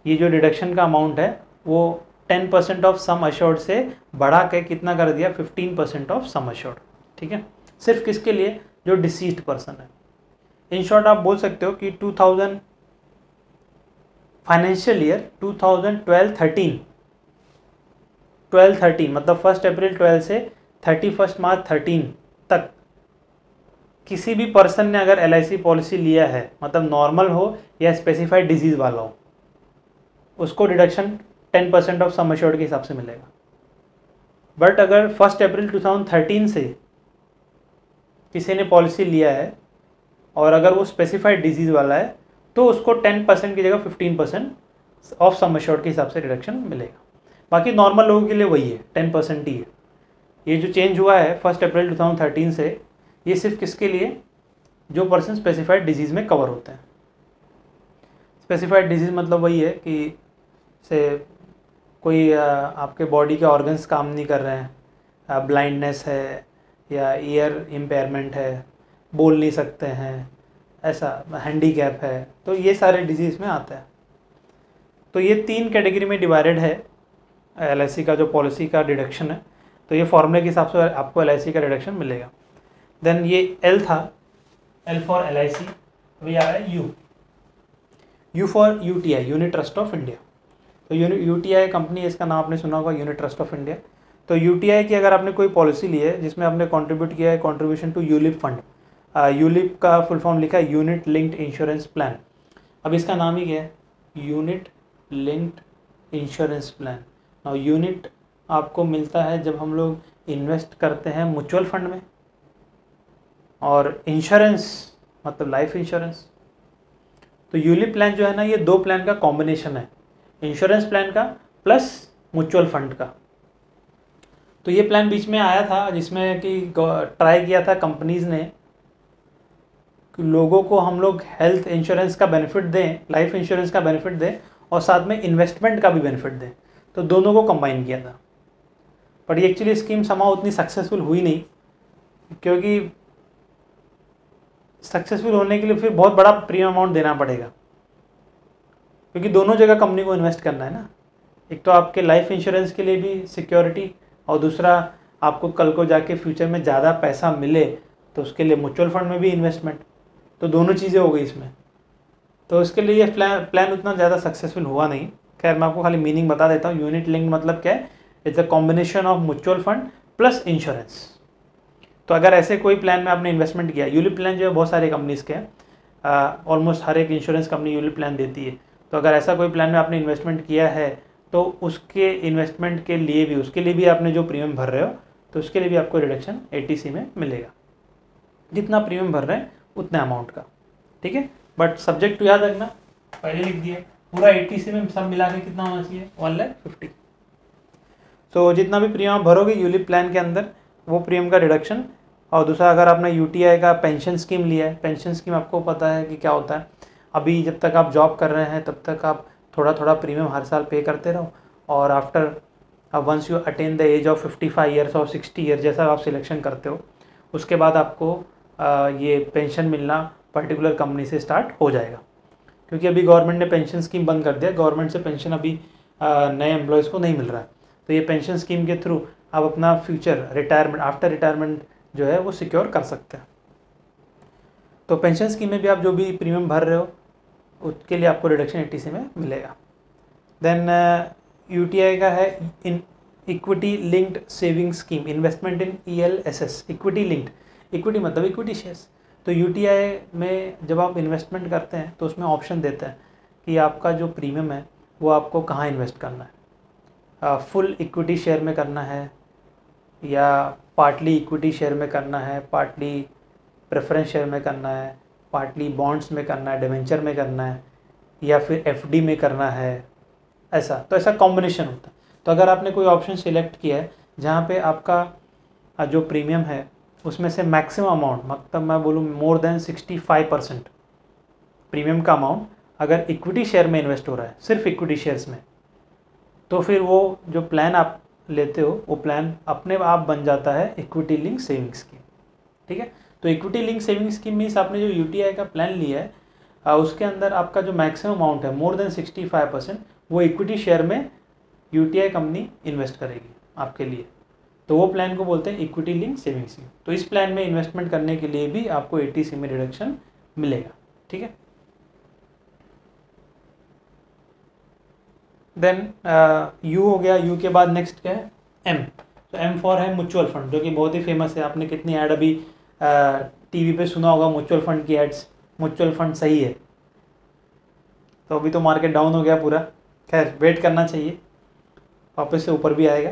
ये जो डिडक्शन का अमाउंट है वो 10% ऑफ सम अश्योर्ड से बढ़ा के कितना कर दिया, 15% ऑफ सम अश्योर्ड। ठीक है, सिर्फ किसके लिए, जो डिसीज्ड पर्सन है। इन शॉर्ट आप बोल सकते हो कि 2000 फाइनेंशियल ईयर 2012-13 मतलब 1 अप्रैल 12 से 31 मार्च 13 तक किसी भी पर्सन ने अगर LIC पॉलिसी लिया है, मतलब नॉर्मल हो या स्पेसिफाइड डिजीज़ वाला हो, उसको डिडक्शन 10% ऑफ सम अश्योर्ड के हिसाब से मिलेगा। बट अगर 1 अप्रैल 2013 से किसी ने पॉलिसी लिया है और अगर वो स्पेसिफाइड डिजीज़ वाला है तो उसको 10% की जगह 15% ऑफ सम अश्योर्ड के हिसाब से रिडक्शन मिलेगा। बाकी नॉर्मल लोगों के लिए वही है, 10% ही है। ये जो चेंज हुआ है 1 अप्रैल 2013 से, ये सिर्फ किसके लिए, जो पर्सन स्पेसिफाइड डिजीज़ में कवर होते हैं। स्पेसिफाइड डिजीज़ मतलब वही है कि से कोई आपके बॉडी के ऑर्गन्स काम नहीं कर रहे हैं, ब्लाइंडनेस है या ईयर इम्पेयरमेंट है, बोल नहीं सकते हैं, ऐसा हैंडीकैप है, तो ये सारे डिजीज़ में आता है। तो ये 3 कैटेगरी में डिवाइडेड है LIC का जो पॉलिसी का डिडक्शन है। तो ये फॉर्मूले के हिसाब से आपको LIC का डिडक्शन मिलेगा। देन ये L था, L फॉर LIC। अभी आ रहा है U for UTI, unit trust of India. तो UTI कंपनी, इसका नाम आपने सुना होगा, यूनिट ट्रस्ट ऑफ इंडिया। तो UTI की अगर आपने कोई पॉलिसी ली है जिसमें आपने कंट्रीब्यूट किया है contribution to ULIP fund, ULIP का फुल फॉर्म लिखा है यूनिट लिंक्ड इंश्योरेंस प्लान। अब इसका नाम ही क्या है, यूनिट लिंक्ड इंश्योरेंस प्लान। और यूनिट आपको मिलता है जब हम लोग इन्वेस्ट करते हैं म्यूचुअल फंड में, और इंश्योरेंस मतलब लाइफ इंश्योरेंस। तो यूलिप प्लान जो है ना, ये 2 प्लान का कॉम्बिनेशन है, इंश्योरेंस प्लान का प्लस म्यूचुअल फंड का। तो ये प्लान बीच में आया था जिसमें कि ट्राई किया था कंपनीज़ ने कि लोगों को हम लोग हेल्थ इंश्योरेंस का बेनिफिट दें, लाइफ इंश्योरेंस का बेनिफिट दें और साथ में इन्वेस्टमेंट का भी बेनिफिट दें। तो दोनों को कंबाइन किया था। पर ये एक्चुअली स्कीम समाउ उतनी सक्सेसफुल हुई नहीं, क्योंकि सक्सेसफुल होने के लिए फिर बहुत बड़ा प्रीमियम अमाउंट देना पड़ेगा, क्योंकि दोनों जगह कंपनी को इन्वेस्ट करना है ना। एक तो आपके लाइफ इंश्योरेंस के लिए भी सिक्योरिटी, और दूसरा आपको कल को जाके फ्यूचर में ज़्यादा पैसा मिले तो उसके लिए म्यूचुअल फंड में भी इन्वेस्टमेंट। तो दोनों चीज़ें हो गई इसमें। तो इसके लिए ये प्लान उतना ज़्यादा सक्सेसफुल हुआ नहीं। खैर मैं आपको खाली मीनिंग बता देता हूँ। यूनिट लिंक मतलब क्या है, it's a combination of mutual fund plus insurance. तो अगर ऐसे कोई प्लान में आपने इन्वेस्टमेंट किया, यूलिप प्लान जो है बहुत सारे कंपनीज़ के हैं, ऑलमोस्ट हर एक इंश्योरेंस कंपनी यूलिप प्लान देती है। तो अगर ऐसा कोई प्लान में आपने इन्वेस्टमेंट किया है तो उसके इन्वेस्टमेंट के लिए भी, उसके लिए भी आपने जो प्रीमियम भर रहे हो तो उसके लिए भी आपको रिडक्शन 80C में मिलेगा, जितना प्रीमियम भर रहे हैं उतने अमाउंट का। ठीक है, बट सब्जेक्ट तो याद रखना, पहले लिख दिए, पूरा 80C में सब मिला के कितना होना चाहिए, 1,50,000। तो जितना भी प्रीमियम भरोगे यूलिप प्लान के अंदर, वो प्रीमियम का रिडक्शन। और दूसरा, अगर आपने UTI का पेंशन स्कीम लिया है, पेंशन स्कीम आपको पता है कि क्या होता है। अभी जब तक आप जॉब कर रहे हैं तब तक आप थोड़ा थोड़ा प्रीमियम हर साल पे करते रहो, और after once you attain the age of 55 years और 60 ईयर, जैसा आप सिलेक्शन करते हो, उसके बाद आपको ये पेंशन मिलना पर्टिकुलर कंपनी से स्टार्ट हो जाएगा। क्योंकि अभी गवर्नमेंट ने पेंशन स्कीम बंद कर दिया, गवर्नमेंट से पेंशन अभी नए एम्प्लॉयज़ को नहीं मिल रहा है। तो ये पेंशन स्कीम के थ्रू आप अपना फ्यूचर रिटायरमेंट, आफ्टर रिटायरमेंट जो है वो सिक्योर कर सकते हैं। तो पेंशन स्कीम में भी आप जो भी प्रीमियम भर रहे हो उसके लिए आपको रिडक्शन 80C में मिलेगा। देन UTI का है in equity linked saving scheme, investment in ELSS, equity linked, equity मतलब इक्विटी शेयर्स। तो UTI में जब आप इन्वेस्टमेंट करते हैं तो उसमें ऑप्शन देता है कि आपका जो प्रीमियम है वो आपको कहाँ इन्वेस्ट करना है, फुल इक्विटी शेयर में करना है या पार्टली इक्विटी शेयर में करना है, पार्टली प्रेफरेंस शेयर में करना है, पार्टली बॉन्ड्स में करना है, डिवेंचर में करना है, या फिर FD में करना है, ऐसा। तो ऐसा कॉम्बिनेशन होता है। तो अगर आपने कोई ऑप्शन सिलेक्ट किया है जहाँ पे आपका जो प्रीमियम है उसमें से मैक्सिमम अमाउंट, मतलब मैं बोलूँ मोर देन 65%, प्रीमियम का अमाउंट अगर इक्विटी शेयर में इन्वेस्ट हो रहा है, सिर्फ इक्विटी शेयर्स में, तो फिर वो जो प्लान आप लेते हो वो प्लान अपने आप बन जाता है इक्विटी लिंक सेविंग स्कीम। ठीक है, तो equity link saving scheme means आपने जो यूटीआई का प्लान लिया है उसके अंदर आपका जो मैक्सिमम अमाउंट है मोर देन 65% वो इक्विटी शेयर में यूटीआई कंपनी इन्वेस्ट करेगी आपके लिए, तो वो प्लान को बोलते हैं इक्विटी लिंक सेविंग स्कीम। तो इस प्लान में इन्वेस्टमेंट करने के लिए भी आपको 80C में रिडक्शन मिलेगा। ठीक है, देन यू हो गया। यू के बाद नेक्स्ट क्या है, एम। तो एम फॉर है म्यूचुअल फंड, जो कि बहुत ही फेमस है। आपने कितनी ऐड अभी टीवी पे सुना होगा म्यूचुअल फंड की एड्स। म्यूचुअल फंड सही है, तो अभी तो मार्केट डाउन हो गया पूरा, खैर वेट करना चाहिए, वापस से ऊपर भी आएगा।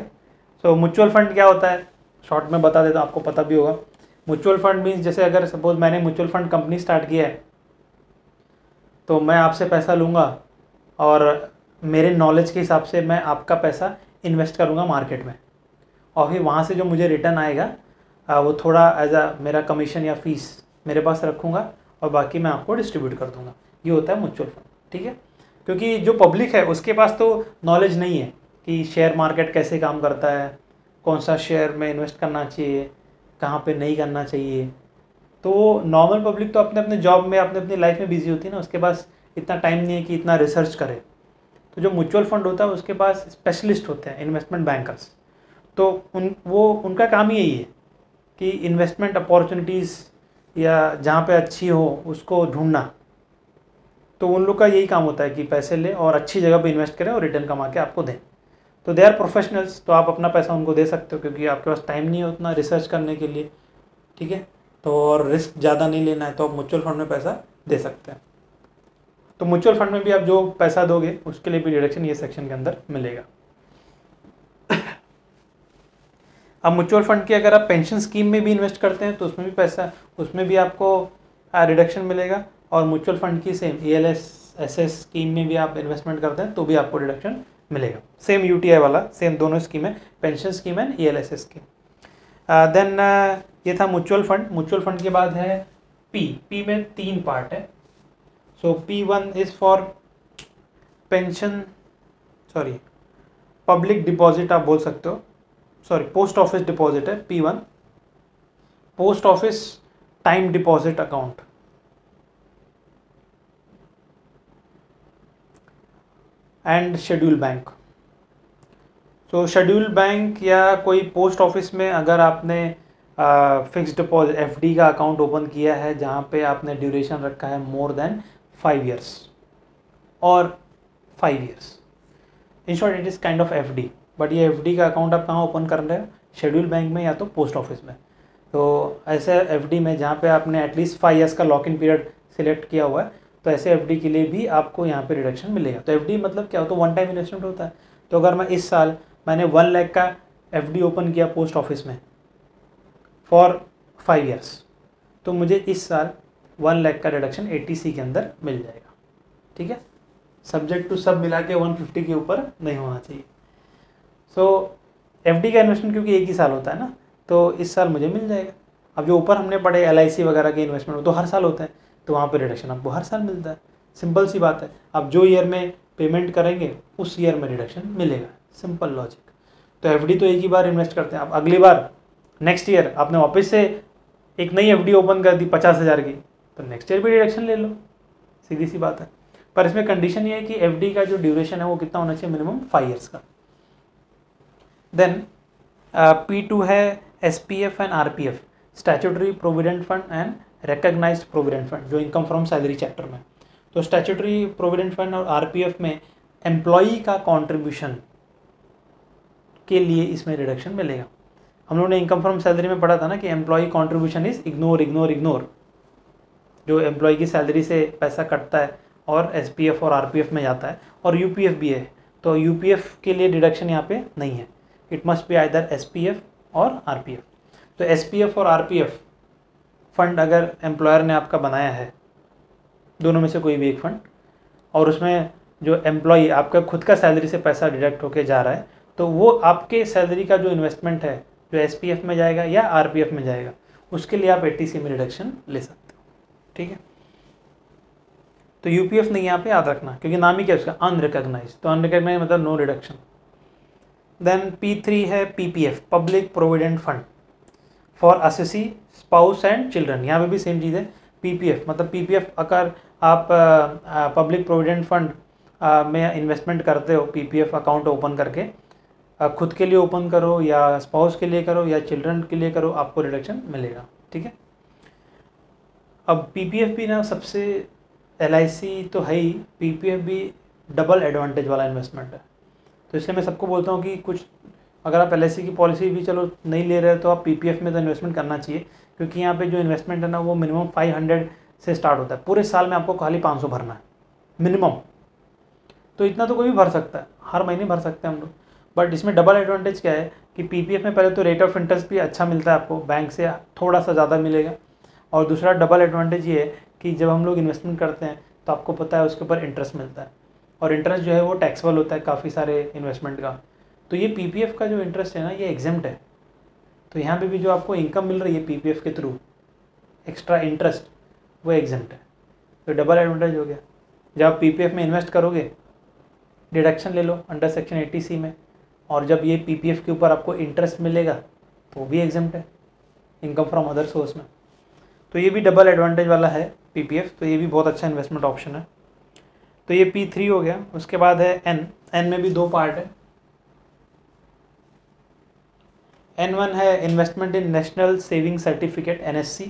सो म्यूचुअल फंड क्या होता है शॉर्ट में बता देता हूँ, आपको पता भी होगा। म्यूचुअल फंड मीन्स जैसे अगर सपोज मैंने म्यूचुअल फंड कंपनी स्टार्ट किया है, तो मैं आपसे पैसा लूँगा और मेरे नॉलेज के हिसाब से मैं आपका पैसा इन्वेस्ट करूँगा मार्केट में, और फिर वहाँ से जो मुझे रिटर्न आएगा वो थोड़ा एज अ मेरा कमीशन या फीस मेरे पास रखूँगा और बाकी मैं आपको डिस्ट्रीब्यूट कर दूँगा। ये होता है म्यूचुअल फंड। ठीक है, क्योंकि जो पब्लिक है उसके पास तो नॉलेज नहीं है कि शेयर मार्केट कैसे काम करता है, कौन सा शेयर में इन्वेस्ट करना चाहिए, कहाँ पे नहीं करना चाहिए। तो नॉर्मल पब्लिक तो अपने अपने जॉब में अपने अपनी लाइफ में बिजी होती है ना, उसके पास इतना टाइम नहीं है कि इतना रिसर्च करे। तो जो म्यूचुअल फंड होता है उसके पास स्पेशलिस्ट होते हैं, इन्वेस्टमेंट बैंकर्स। तो उनका काम ही यही है कि इन्वेस्टमेंट अपॉर्चुनिटीज़ या जहाँ पे अच्छी हो उसको ढूंढना। तो उन लोग का यही काम होता है कि पैसे ले और अच्छी जगह पे इन्वेस्ट करें और रिटर्न कमा के आपको दें। तो दे आर प्रोफेशनल्स, तो आप अपना पैसा उनको दे सकते हो क्योंकि आपके पास टाइम नहीं है उतना रिसर्च करने के लिए। ठीक है, तो और रिस्क ज़्यादा नहीं लेना है तो आप म्यूचुअल फंड में पैसा दे सकते हैं। तो म्यूचुअल फंड में भी आप जो पैसा दोगे उसके लिए भी डिडक्शन ये सेक्शन के अंदर मिलेगा। अब म्यूचुअल फंड की अगर आप पेंशन स्कीम में भी इन्वेस्ट करते हैं तो उसमें भी पैसा, उसमें भी आपको रिडक्शन मिलेगा। और म्यूचुअल फंड की सेम ELSS स्कीम में भी आप इन्वेस्टमेंट करते हैं तो भी आपको रिडक्शन मिलेगा। सेम UTI वाला, सेम दोनों स्कीम है, pension scheme and ELSS scheme. Then ये था म्यूचुअल फंड। म्यूचुअल फंड के बाद है पी में 3 पार्ट है। सो P1 is for pension, sorry public deposit आप बोल सकते हो, सॉरी पोस्ट ऑफिस डिपॉजिट है P1, post office time deposit account. And schedule bank. So schedule bank या कोई पोस्ट ऑफिस में अगर आपने फिक्स डिपॉजिट FD का अकाउंट ओपन किया है जहाँ पे आपने ड्यूरेशन रखा है मोर देन 5 years और 5 years, in short it is kind of FD। But ये FD का अकाउंट आप कहाँ ओपन कर रहे हो, शेड्यूल बैंक में या तो पोस्ट ऑफिस में। तो ऐसे FD में जहाँ पे आपने एटलीस्ट 5 years का लॉक इन पीरियड सिलेक्ट किया हुआ है, तो ऐसे FD के लिए भी आपको यहाँ पे रिडक्शन मिलेगा। तो FD मतलब क्या हो, तो वन टाइम इन्वेस्टमेंट होता है। तो अगर मैं इस साल मैंने 1 लाख का FD ओपन किया पोस्ट ऑफिस में फॉर 5 years, तो मुझे इस साल 1 लाख का रिडक्शन 80C के अंदर मिल जाएगा। ठीक है, सब्जेक्ट टू सब मिला के 150 के ऊपर नहीं होना चाहिए। सो FD का इन्वेस्टमेंट क्योंकि एक ही साल होता है ना, तो इस साल मुझे मिल जाएगा। अब जो ऊपर हमने पढ़े LIC वगैरह के इन्वेस्टमेंट तो हर साल होता है, तो वहाँ पे रिडक्शन आपको हर साल मिलता है। सिंपल सी बात है, आप जो ईयर में पेमेंट करेंगे उस ईयर में रिडक्शन मिलेगा, सिंपल लॉजिक। तो FD तो एक ही बार इन्वेस्ट करते हैं। अब अगली बार नेक्स्ट ईयर आपने वापस से एक नई FD ओपन कर दी 50,000 की, तो नेक्स्ट ईयर भी रिडक्शन ले लो, सीधी सी बात है। पर इसमें कंडीशन ये है कि FD का जो ड्यूरेशन है वो कितना होना चाहिए, मिनिमम 5 years का। देन P2 है SPF and RPF, statutory provident fund and recognised provident fund, जो इनकम फ्रॉम सैलरी चैप्टर में। तो स्टैट्यूटरी प्रोविडेंट फंड और RPF में एम्प्लॉई का कंट्रीब्यूशन के लिए इसमें रिडक्शन मिलेगा। हम लोगों ने इनकम फ्रॉम सैलरी में पढ़ा था ना कि एम्प्लॉई कंट्रीब्यूशन इज इग्नोर, जो एम्प्लॉई की सैलरी से पैसा कटता है और SPF और RPF में जाता है, और UPF भी है। तो UPF के लिए डिडक्शन यहाँ पे नहीं है, it must be either SPF और RPF। तो SPF और RPF फंड अगर एम्प्लॉयर ने आपका बनाया है, दोनों में से कोई भी एक फंड, और उसमें जो एम्प्लॉई आपका खुद का सैलरी से पैसा डिडक्ट होके जा रहा है, तो वो आपके सैलरी का जो इन्वेस्टमेंट है जो SPF में जाएगा या RPF में जाएगा, उसके लिए आप 80C में रिडक्शन ले सकते हो। ठीक है, तो यूपीएफ नहीं यहाँ पे याद रखना, क्योंकि नाम ही क्या है उसका, अनरिकॉग्नाइज, तो अनरिकॉग्नाइज मतलब नो रिडक्शन। देन P3 है PPF, public provident fund for assessee, spouse and children. यहाँ पे भी सेम चीज़ है, पीपीएफ मतलब पीपीएफ अगर आप पब्लिक प्रोविडेंट फंड में इन्वेस्टमेंट करते हो, पीपीएफ अकाउंट ओपन करके खुद के लिए ओपन करो या स्पाउस के लिए करो या चिल्ड्रन के लिए करो, आपको रिडक्शन मिलेगा। ठीक है, अब पीपीएफ भी ना सबसे, एलआईसी तो है ही, पीपीएफ भी डबल एडवांटेज वाला इन्वेस्टमेंट है। तो इसलिए मैं सबको बोलता हूँ कि कुछ अगर आप एलआईसी की पॉलिसी भी चलो नहीं ले रहे हो तो आप पीपीएफ में तो इन्वेस्टमेंट करना चाहिए, क्योंकि यहाँ पे जो इन्वेस्टमेंट है ना वो मिनिमम 500 से स्टार्ट होता है। पूरे साल में आपको खाली 500 भरना है मिनिमम, तो इतना तो कोई भी भर सकता है, हर महीने भर सकते हैं हम लोग। बट इसमें डबल एडवांटेज क्या है कि पीपीएफ में पहले तो रेट ऑफ इंटरेस्ट भी अच्छा मिलता है आपको, बैंक से थोड़ा सा ज़्यादा मिलेगा, और दूसरा डबल एडवांटेज ये है कि जब हम लोग इन्वेस्टमेंट करते हैं तो आपको पता है उसके ऊपर इंटरेस्ट मिलता है, और इंटरेस्ट जो है वो टैक्सेबल होता है काफ़ी सारे इन्वेस्टमेंट का। तो ये पीपीएफ का जो इंटरेस्ट है ना ये एग्जेम्प्ट है, तो यहाँ पे भी जो आपको इनकम मिल रही है पीपीएफ के थ्रू एक्स्ट्रा इंटरेस्ट, वो एग्जेम्प्ट है। तो डबल एडवांटेज हो गया, जब आप पीपीएफ में इन्वेस्ट करोगे डिडक्शन ले लो अंडर सेक्शन 80C में, और जब ये पीपीएफ के ऊपर आपको इंटरेस्ट मिलेगा तो वो भी एग्जेम्प्ट है इनकम फ्रॉम अदर सोर्स में। तो ये भी डबल एडवांटेज वाला है पीपीएफ, तो ये भी बहुत अच्छा इन्वेस्टमेंट ऑप्शन है। तो ये P3 हो गया। उसके बाद है एन में भी दो पार्ट है। N1 है इन्वेस्टमेंट इन नेशनल सेविंग सर्टिफिकेट, NSC।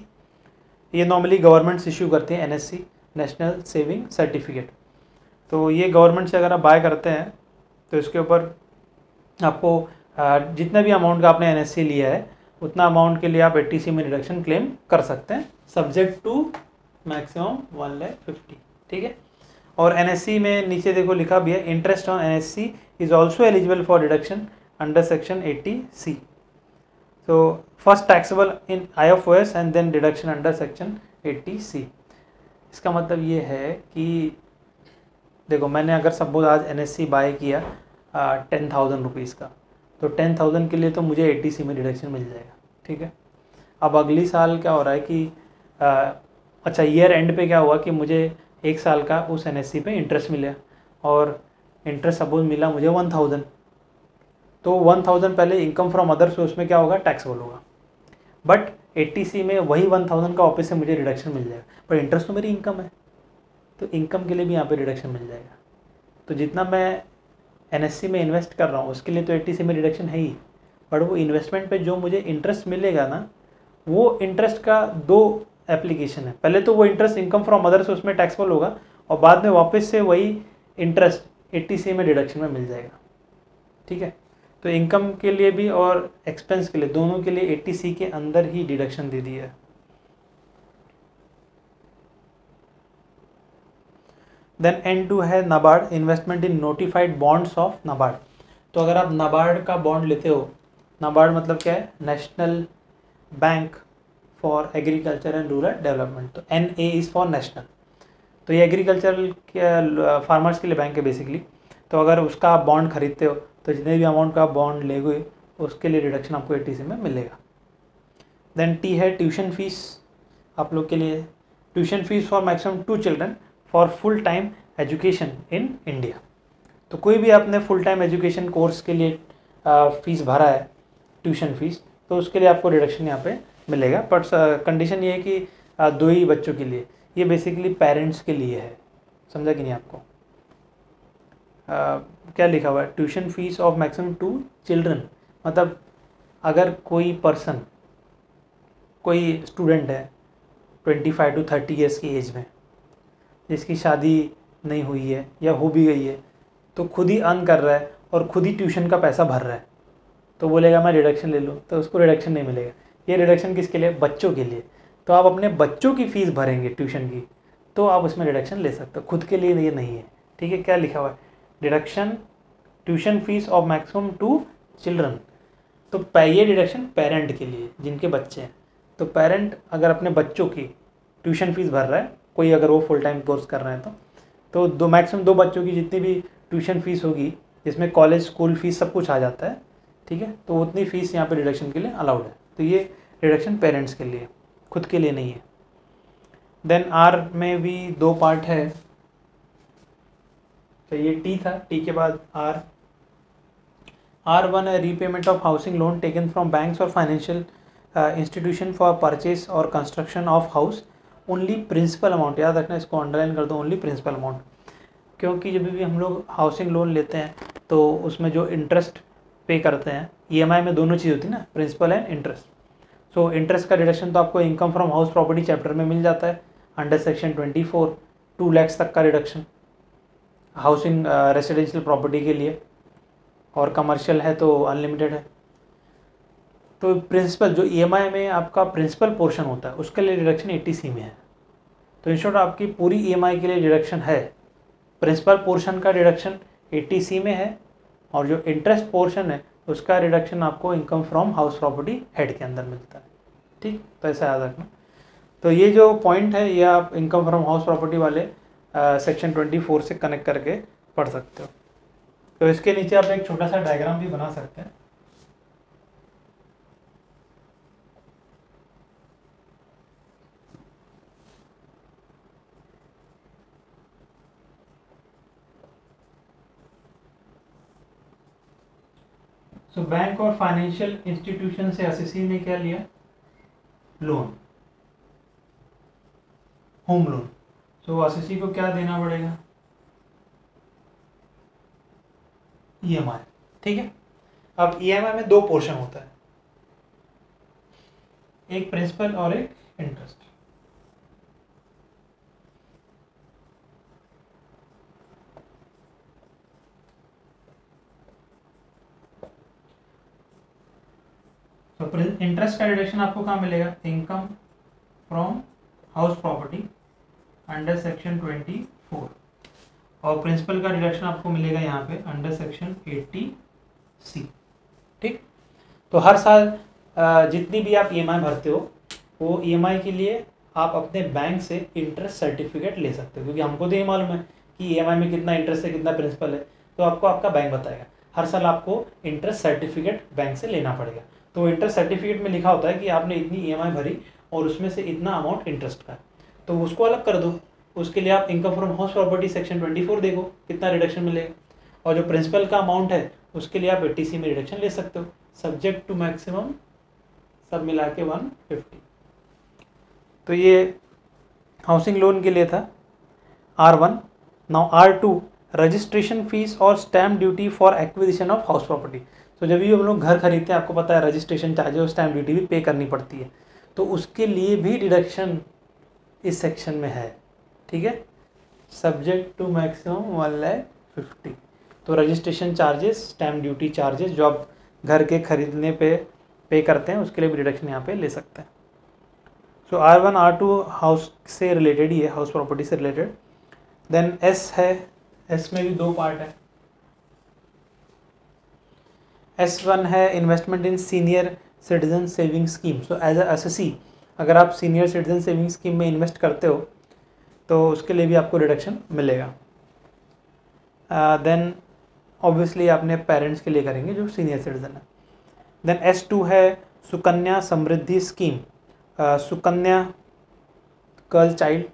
ये नॉर्मली गवर्नमेंट्स इशू करती हैं NSC, नेशनल सेविंग सर्टिफिकेट। तो ये गवर्नमेंट से अगर आप बाय करते हैं तो इसके ऊपर आपको जितना भी अमाउंट का आपने NSC लिया है उतना अमाउंट के लिए आप 80C में रिडक्शन क्लेम कर सकते हैं, सब्जेक्ट टू मैक्सिमम 1,50,000। ठीक है, और NSC में नीचे देखो लिखा भी है, interest on NSC is also eligible for deduction under section 80C। तो first taxable in IFOS and then deduction under section 80C। इसका मतलब ये है कि देखो मैंने अगर सपोज आज NSC बाय किया 10,000 रुपीज़ का, तो 10,000 के लिए तो मुझे 80C में डिडक्शन मिल जाएगा। ठीक है, अब अगली साल क्या हो रहा है कि अच्छा ईयर एंड पे क्या हुआ कि मुझे एक साल का उस NSC पे इंटरेस्ट मिला, और इंटरेस्ट सपोज मिला मुझे 1,000, तो 1,000 पहले इनकम फ्रॉम अदर सोर्स में क्या होगा, टैक्सेबल होगा। बट 80C में वही 1,000 का वापस से मुझे रिडक्शन मिल जाएगा, पर इंटरेस्ट तो मेरी इनकम है, तो इनकम के लिए भी यहाँ पे रिडक्शन मिल जाएगा। तो जितना मैं NSC में इन्वेस्ट कर रहा हूँ उसके लिए तो 80C में रिडक्शन है ही, बट वो इन्वेस्टमेंट पे जो मुझे इंटरेस्ट मिलेगा ना, वो इंटरेस्ट का दो एप्लीकेशन है। पहले तो वो interest income from other source में टैक्सेबल होगा, और बाद में वापस से वही इंटरेस्ट 80C में डिडक्शन में मिल जाएगा। ठीक है, तो इनकम के लिए भी और एक्सपेंस के लिए, दोनों के लिए 80C के अंदर ही डिडक्शन दे दी है। देन N2 है NABARD, investment in notified bonds of NABARD. तो अगर आप नाबार्ड का बॉन्ड लेते हो, नाबार्ड मतलब क्या है, national bank for agriculture and rural development, तो NA इज़ फॉर नेशनल। तो ये एग्रीकल्चरल के फार्मर्स के लिए बैंक है बेसिकली। तो अगर उसका आप बॉन्ड खरीदते हो तो जितने भी अमाउंट का बॉन्ड लेगे उसके लिए रिडक्शन आपको 80C में मिलेगा। देन T है ट्यूशन फीस, आप लोग के लिए tuition fees for maximum 2 children for full time education in India. तो कोई भी आपने फुल टाइम एजुकेशन कोर्स के लिए फ़ीस भरा है, ट्यूशन फीस, तो उसके लिए आपको रिडक्शन यहाँ पे मिलेगा। बट कंडीशन ये है कि 2 ही बच्चों के लिए, ये बेसिकली पेरेंट्स के लिए है, समझा कि नहीं आपको। क्या लिखा हुआ है, tuition fees of maximum 2 children, मतलब अगर कोई पर्सन, कोई स्टूडेंट है 25 to 30 ईयर्स की एज में, जिसकी शादी नहीं हुई है या हो भी गई है, तो खुद ही अर्न कर रहा है और खुद ही ट्यूशन का पैसा भर रहा है, तो बोलेगा मैं रिडक्शन ले लूँ, तो उसको रिडक्शन नहीं मिलेगा। ये रिडक्शन किसके लिए, बच्चों के लिए। तो आप अपने बच्चों की फ़ीस भरेंगे ट्यूशन की, तो आप उसमें रिडक्शन ले सकते हो, खुद के लिए ये नहीं है। ठीक है, क्या लिखा हुआ है, deduction tuition fees of maximum 2 children. तो ये डिडक्शन पेरेंट के लिए जिनके बच्चे हैं। तो पेरेंट अगर अपने बच्चों की ट्यूशन फीस भर रहा है, कोई अगर वो फुल टाइम कोर्स कर रहे हैं, तो मैक्सिमम 2 बच्चों की जितनी भी ट्यूशन फीस होगी, जिसमें कॉलेज स्कूल फीस सब कुछ आ जाता है, ठीक है, तो उतनी फ़ीस यहाँ पे रिडक्शन के लिए अलाउड है। तो ये रिडक्शन पेरेंट्स के लिए, खुद के लिए नहीं है। देन R में भी 2 पार्ट है, तो ये टी था, टी के बाद R1 है repayment of housing loan taken from banks और फाइनेंशियल इंस्टीट्यूशन फॉर परचेज और construction of house, only principal amount, याद रखना इसको अंडरलाइन कर दो, ओनली प्रिंसिपल अमाउंट, क्योंकि जब भी हम लोग हाउसिंग लोन लेते हैं तो उसमें जो इंटरेस्ट पे करते हैं, EMI में दोनों चीज़ होती है ना, principal and interest. So interest का रिडक्शन तो आपको income from house property chapter में मिल जाता है अंडर सेक्शन 24, 2 लाख तक का रिडक्शन हाउसिंग रेसिडेंशियल प्रॉपर्टी के लिए, और कमर्शियल है तो अनलिमिटेड है। तो प्रिंसिपल जो EMI में आपका प्रिंसिपल पोर्शन होता है उसके लिए रिडक्शन 80C में है। तो इन शॉर्ट आपकी पूरी EMI के लिए रिडक्शन है, प्रिंसिपल पोर्शन का रिडक्शन 80C में है, और जो इंटरेस्ट पोर्शन है उसका रिडक्शन आपको income from house property head के अंदर मिलता है। ठीक, तो ऐसा याद रखना। तो ये जो पॉइंट है ये आप इनकम फ्रॉम हाउस प्रॉपर्टी वाले सेक्शन 24 से कनेक्ट करके पढ़ सकते हो। तो इसके नीचे आप एक छोटा सा डायग्राम भी बना सकते हैं। तो बैंक और फाइनेंशियल इंस्टीट्यूशन से एसएससी ने क्या लिया, लोन, होम लोन। तो एसएससी को क्या देना पड़ेगा, EMI। ठीक है, अब EMI में दो पोर्शन होता है, एक प्रिंसिपल और एक इंटरेस्ट। तो इंटरेस्ट का रिडक्शन आपको कहाँ मिलेगा, income from house property under section 24, और प्रिंसिपल का रिडक्शन आपको मिलेगा यहाँ पे अंडर सेक्शन 80C। ठीक, तो हर साल जितनी भी आप EMI भरते हो वो EMI के लिए आप अपने बैंक से इंटरेस्ट सर्टिफिकेट ले सकते हो, क्योंकि हमको तो ये मालूम है कि EMI में कितना इंटरेस्ट है कितना प्रिंसिपल है, तो आपको आपका बैंक बताएगा। हर साल आपको इंटरेस्ट सर्टिफिकेट बैंक से लेना पड़ेगा। तो इंटरेस्ट सर्टिफिकेट में लिखा होता है कि आपने इतनी EMI भरी और उसमें से इतना अमाउंट इंटरेस्ट का, तो उसको अलग कर दो। उसके लिए आप income from house property section 24 देखो कितना रिडक्शन मिलेगा, और जो प्रिंसिपल का अमाउंट है उसके लिए आप 80C में रिडक्शन ले सकते हो, सब्जेक्ट टू मैक्सिमम सब मिला के 150। तो ये हाउसिंग लोन के लिए था R1। Now R2 registration fees और stamp duty for acquisition of house property. तो जब भी हम लोग घर खरीदते हैं आपको पता है रजिस्ट्रेशन चार्जेस और स्टैम्प ड्यूटी भी पे करनी पड़ती है, तो उसके लिए भी डिडक्शन इस सेक्शन में है। ठीक है, सब्जेक्ट टू मैक्सिमम 150। तो registration charges, stamp duty charges जो आप घर के खरीदने पे करते हैं उसके लिए भी डिडक्शन यहाँ पे ले सकते हैं। सो R1 R2 हाउस से रिलेटेड ही है, हाउस प्रॉपर्टी से रिलेटेड। देन S है, S में भी दो पार्ट है। S1 है investment in senior citizen saving scheme. So as a SSC अगर आप सीनियर सिटीजन सेविंग स्कीम में इन्वेस्ट करते हो तो उसके लिए भी आपको रिडक्शन मिलेगा। देन ऑब्वियसली अपने पेरेंट्स के लिए करेंगे जो सीनियर सिटीजन है। देन S2 है Sukanya Samriddhi scheme. Sukanya girl child,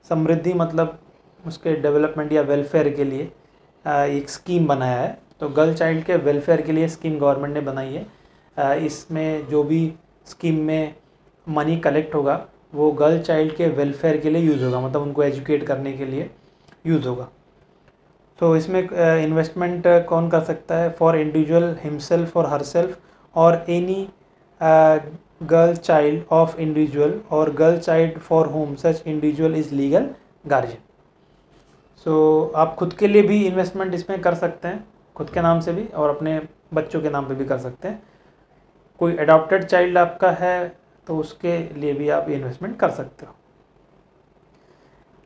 समृद्धि मतलब उसके डेवलपमेंट या वेलफेयर के लिए एक स्कीम बनाया है। तो गर्ल चाइल्ड के वेलफेयर के लिए स्कीम गवर्नमेंट ने बनाई है। इसमें जो भी स्कीम में मनी कलेक्ट होगा वो गर्ल चाइल्ड के वेलफेयर के लिए यूज़ होगा, मतलब उनको एजुकेट करने के लिए यूज़ होगा। तो इसमें इन्वेस्टमेंट कौन कर सकता है, फॉर इंडिविजुअल हिमसेल्फ और हरसेल्फ और any girl child of individual और girl child for home such individual is legal guardian. So आप खुद के लिए भी इन्वेस्टमेंट इसमें कर सकते हैं, खुद के नाम से भी और अपने बच्चों के नाम पे भी कर सकते हैं। कोई अडॉप्टेड चाइल्ड आपका है तो उसके लिए भी आप इन्वेस्टमेंट कर सकते हो।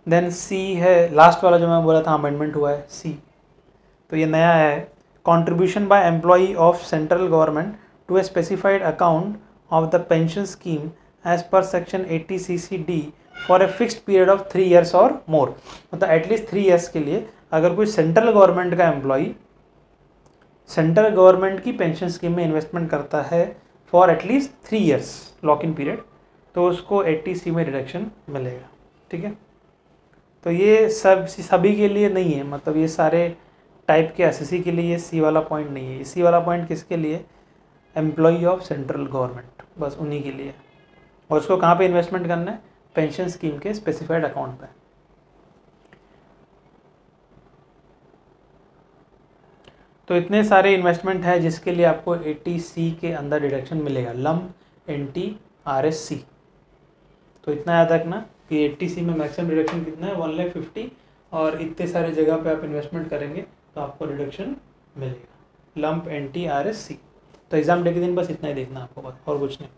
देन C है लास्ट वाला जो मैं बोला था अमेंडमेंट हुआ है C, तो ये नया है। Contribution by employee of central government to a specified account of the pension scheme as per section 80CCD for a fixed period of 3 years और मोर। मतलब एटलीस्ट 3 years के लिए अगर कोई सेंट्रल गवर्नमेंट का एम्प्लॉई सेंट्रल गवर्नमेंट की pension scheme में investment करता है for at least 3 years lock in period, तो उसको 80C में रिडक्शन मिलेगा। ठीक है, तो ये सभी के लिए नहीं है, मतलब ये सारे टाइप के एसएससी के लिए ये सी वाला पॉइंट नहीं है। सी वाला पॉइंट किसके लिए? एम्प्लॉई ऑफ सेंट्रल गवर्नमेंट, बस उन्हीं के लिए। और उसको कहाँ पे इन्वेस्टमेंट करना है? पेंशन स्कीम के स्पेसिफाइड अकाउंट पे। तो इतने सारे इन्वेस्टमेंट है जिसके लिए आपको 80C के अंदर डिडक्शन मिलेगा, लम्प NTRSC। तो इतना याद रखना कि 80C में मैक्सिमम डिडक्शन कितना है? 1,50,000, और इतने सारे जगह पे आप इन्वेस्टमेंट करेंगे तो आपको डिडक्शन मिलेगा, लम्प NTRSC। तो एग्ज़ाम डे के दिन बस इतना ही देखना आपको, बस और कुछ नहीं।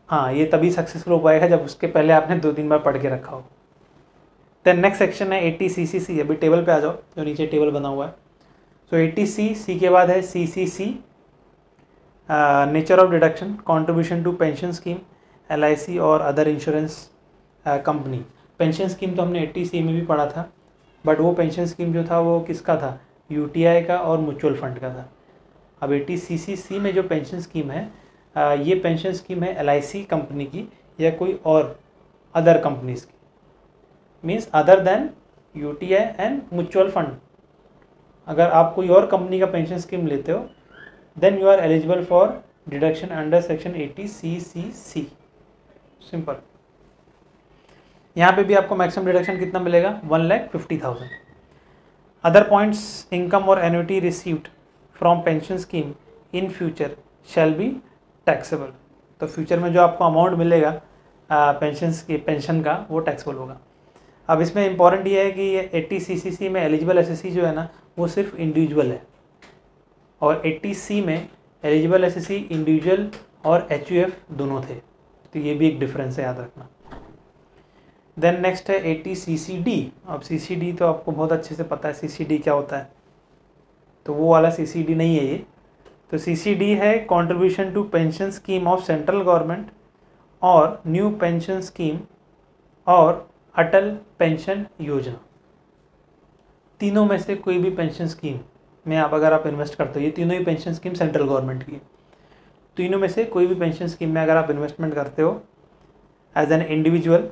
हाँ, ये तभी सक्सेसफुल हो पाएगा जब उसके पहले आपने 2-3 बार पढ़ के रखा हो। देन नेक्स्ट सेक्शन है 80CCC। अभी टेबल पे आ जाओ, जो नीचे टेबल बना हुआ है। सो 80C, सी के बाद है CCC, nature of deduction, contribution to pension scheme, LIC और other insurance company. Pension scheme तो हमने 80C में भी पढ़ा था, बट वो पेंशन स्कीम जो था वो किसका था? UTI का और म्यूचुअल फंड का था। अब 80CCC में जो पेंशन स्कीम है, ये पेंशन स्कीम है LIC कंपनी की या कोई और अदर कंपनीज की, means other than UTI and mutual fund. अगर आप कोई और कंपनी का पेंशन स्कीम लेते हो then you are eligible for deduction under section 80CCC। Simple. यहाँ पे भी आपको मैक्सिमम डिडक्शन कितना मिलेगा? 1,50,000। अदर पॉइंट्स, इनकम और annuity received from pension scheme in future shall be taxable. तो फ्यूचर में जो आपको अमाउंट मिलेगा पेंशन का, वो टैक्सेबल होगा। अब इसमें इंपॉर्टेंट ये है कि ये 80CCC में एलिजिबल एसएससी जो है ना, वो सिर्फ इंडिविजुअल है, और 80C में एलिजिबल एसएससी इंडिविजुअल और HUF दोनों थे। तो ये भी एक डिफरेंस है, याद रखना। देन नेक्स्ट है 80CCD। अब CCD तो आपको बहुत अच्छे से पता है CCD क्या होता है, तो वो वाला CCD नहीं है ये। तो CCD है contribution to pension scheme of central government और न्यू पेंशन स्कीम और अटल पेंशन योजना। तीनों में से कोई भी पेंशन स्कीम में अगर आप इन्वेस्ट करते हो, ये तीनों ही पेंशन स्कीम सेंट्रल गवर्नमेंट की है, तीनों में से कोई भी पेंशन स्कीम में अगर आप इन्वेस्टमेंट करते हो एज एन इंडिविजुअल,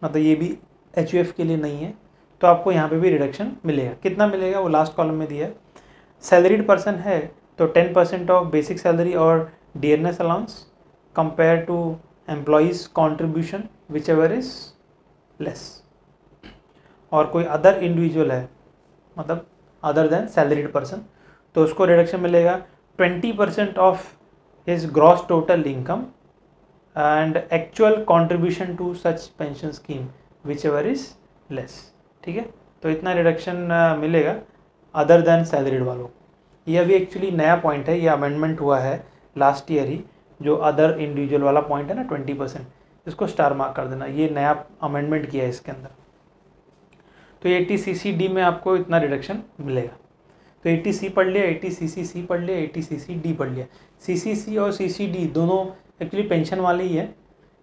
मतलब ये भी HUF के लिए नहीं है, तो आपको यहाँ पे भी रिडक्शन मिलेगा। कितना मिलेगा वो लास्ट कॉलम में दिया है। सैलरीड पर्सन है तो 10% ऑफ बेसिक सैलरी और dearness allowance compare to employee's contribution whichever is less. और कोई अदर इंडिविजुअल है, मतलब अदर देन सैलरीड पर्सन, तो उसको रिडक्शन मिलेगा 20% of his gross total income and actual contribution to such pension scheme whichever is less. ठीक है, तो इतना रिडक्शन मिलेगा अदर देन सैलरीड वालों। ये अभी एक्चुअली नया पॉइंट है, ये अमेंडमेंट हुआ है लास्ट ईयर ही। जो अदर इंडिविजुअल वाला पॉइंट है ना 20%, इसको स्टार मार्क कर देना, ये नया अमेंडमेंट किया है इसके अंदर। तो 80CCD में आपको इतना रिडक्शन मिलेगा। तो 80C पढ़ लिया, 80CCC पढ़ लिया, 80CCD पढ़ लिया। CCC और CCD दोनों एक्चुअली पेंशन वाले ही है।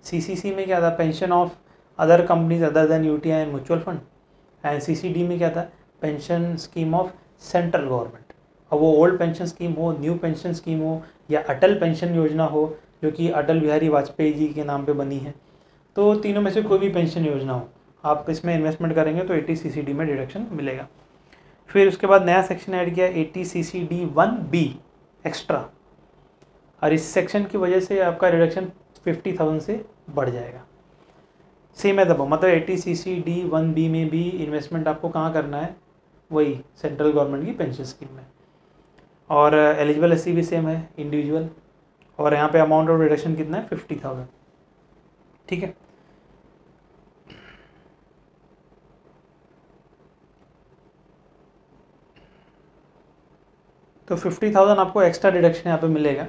CCC में क्या था? Pension of other companies other than UTI and mutual fund. And CCD में क्या था? Pension scheme of central government. अब वो ओल्ड पेंशन स्कीम हो, न्यू पेंशन स्कीम हो, या अटल पेंशन योजना हो जो कि अटल बिहारी वाजपेयी जी के नाम पे बनी है, तो तीनों में से कोई भी पेंशन योजना हो, आप इसमें इन्वेस्टमेंट करेंगे तो 80CCD में डिडक्शन मिलेगा। फिर उसके बाद नया सेक्शन ऐड किया 80CCD 1B एक्स्ट्रा, और इस सेक्शन की वजह से आपका रिडक्शन 50,000 से बढ़ जाएगा। सेम है दबो, मतलब 80CCD 1B में भी इन्वेस्टमेंट आपको कहाँ करना है? वही सेंट्रल गवर्नमेंट की पेंशन स्कीम में। और एलिजिबल एससी भी सेम है, इंडिविजुअल। और यहाँ पे अमाउंट ऑफ रिडक्शन कितना है? 50,000। ठीक है, तो 50,000 आपको एक्स्ट्रा डिडक्शन यहाँ पे मिलेगा।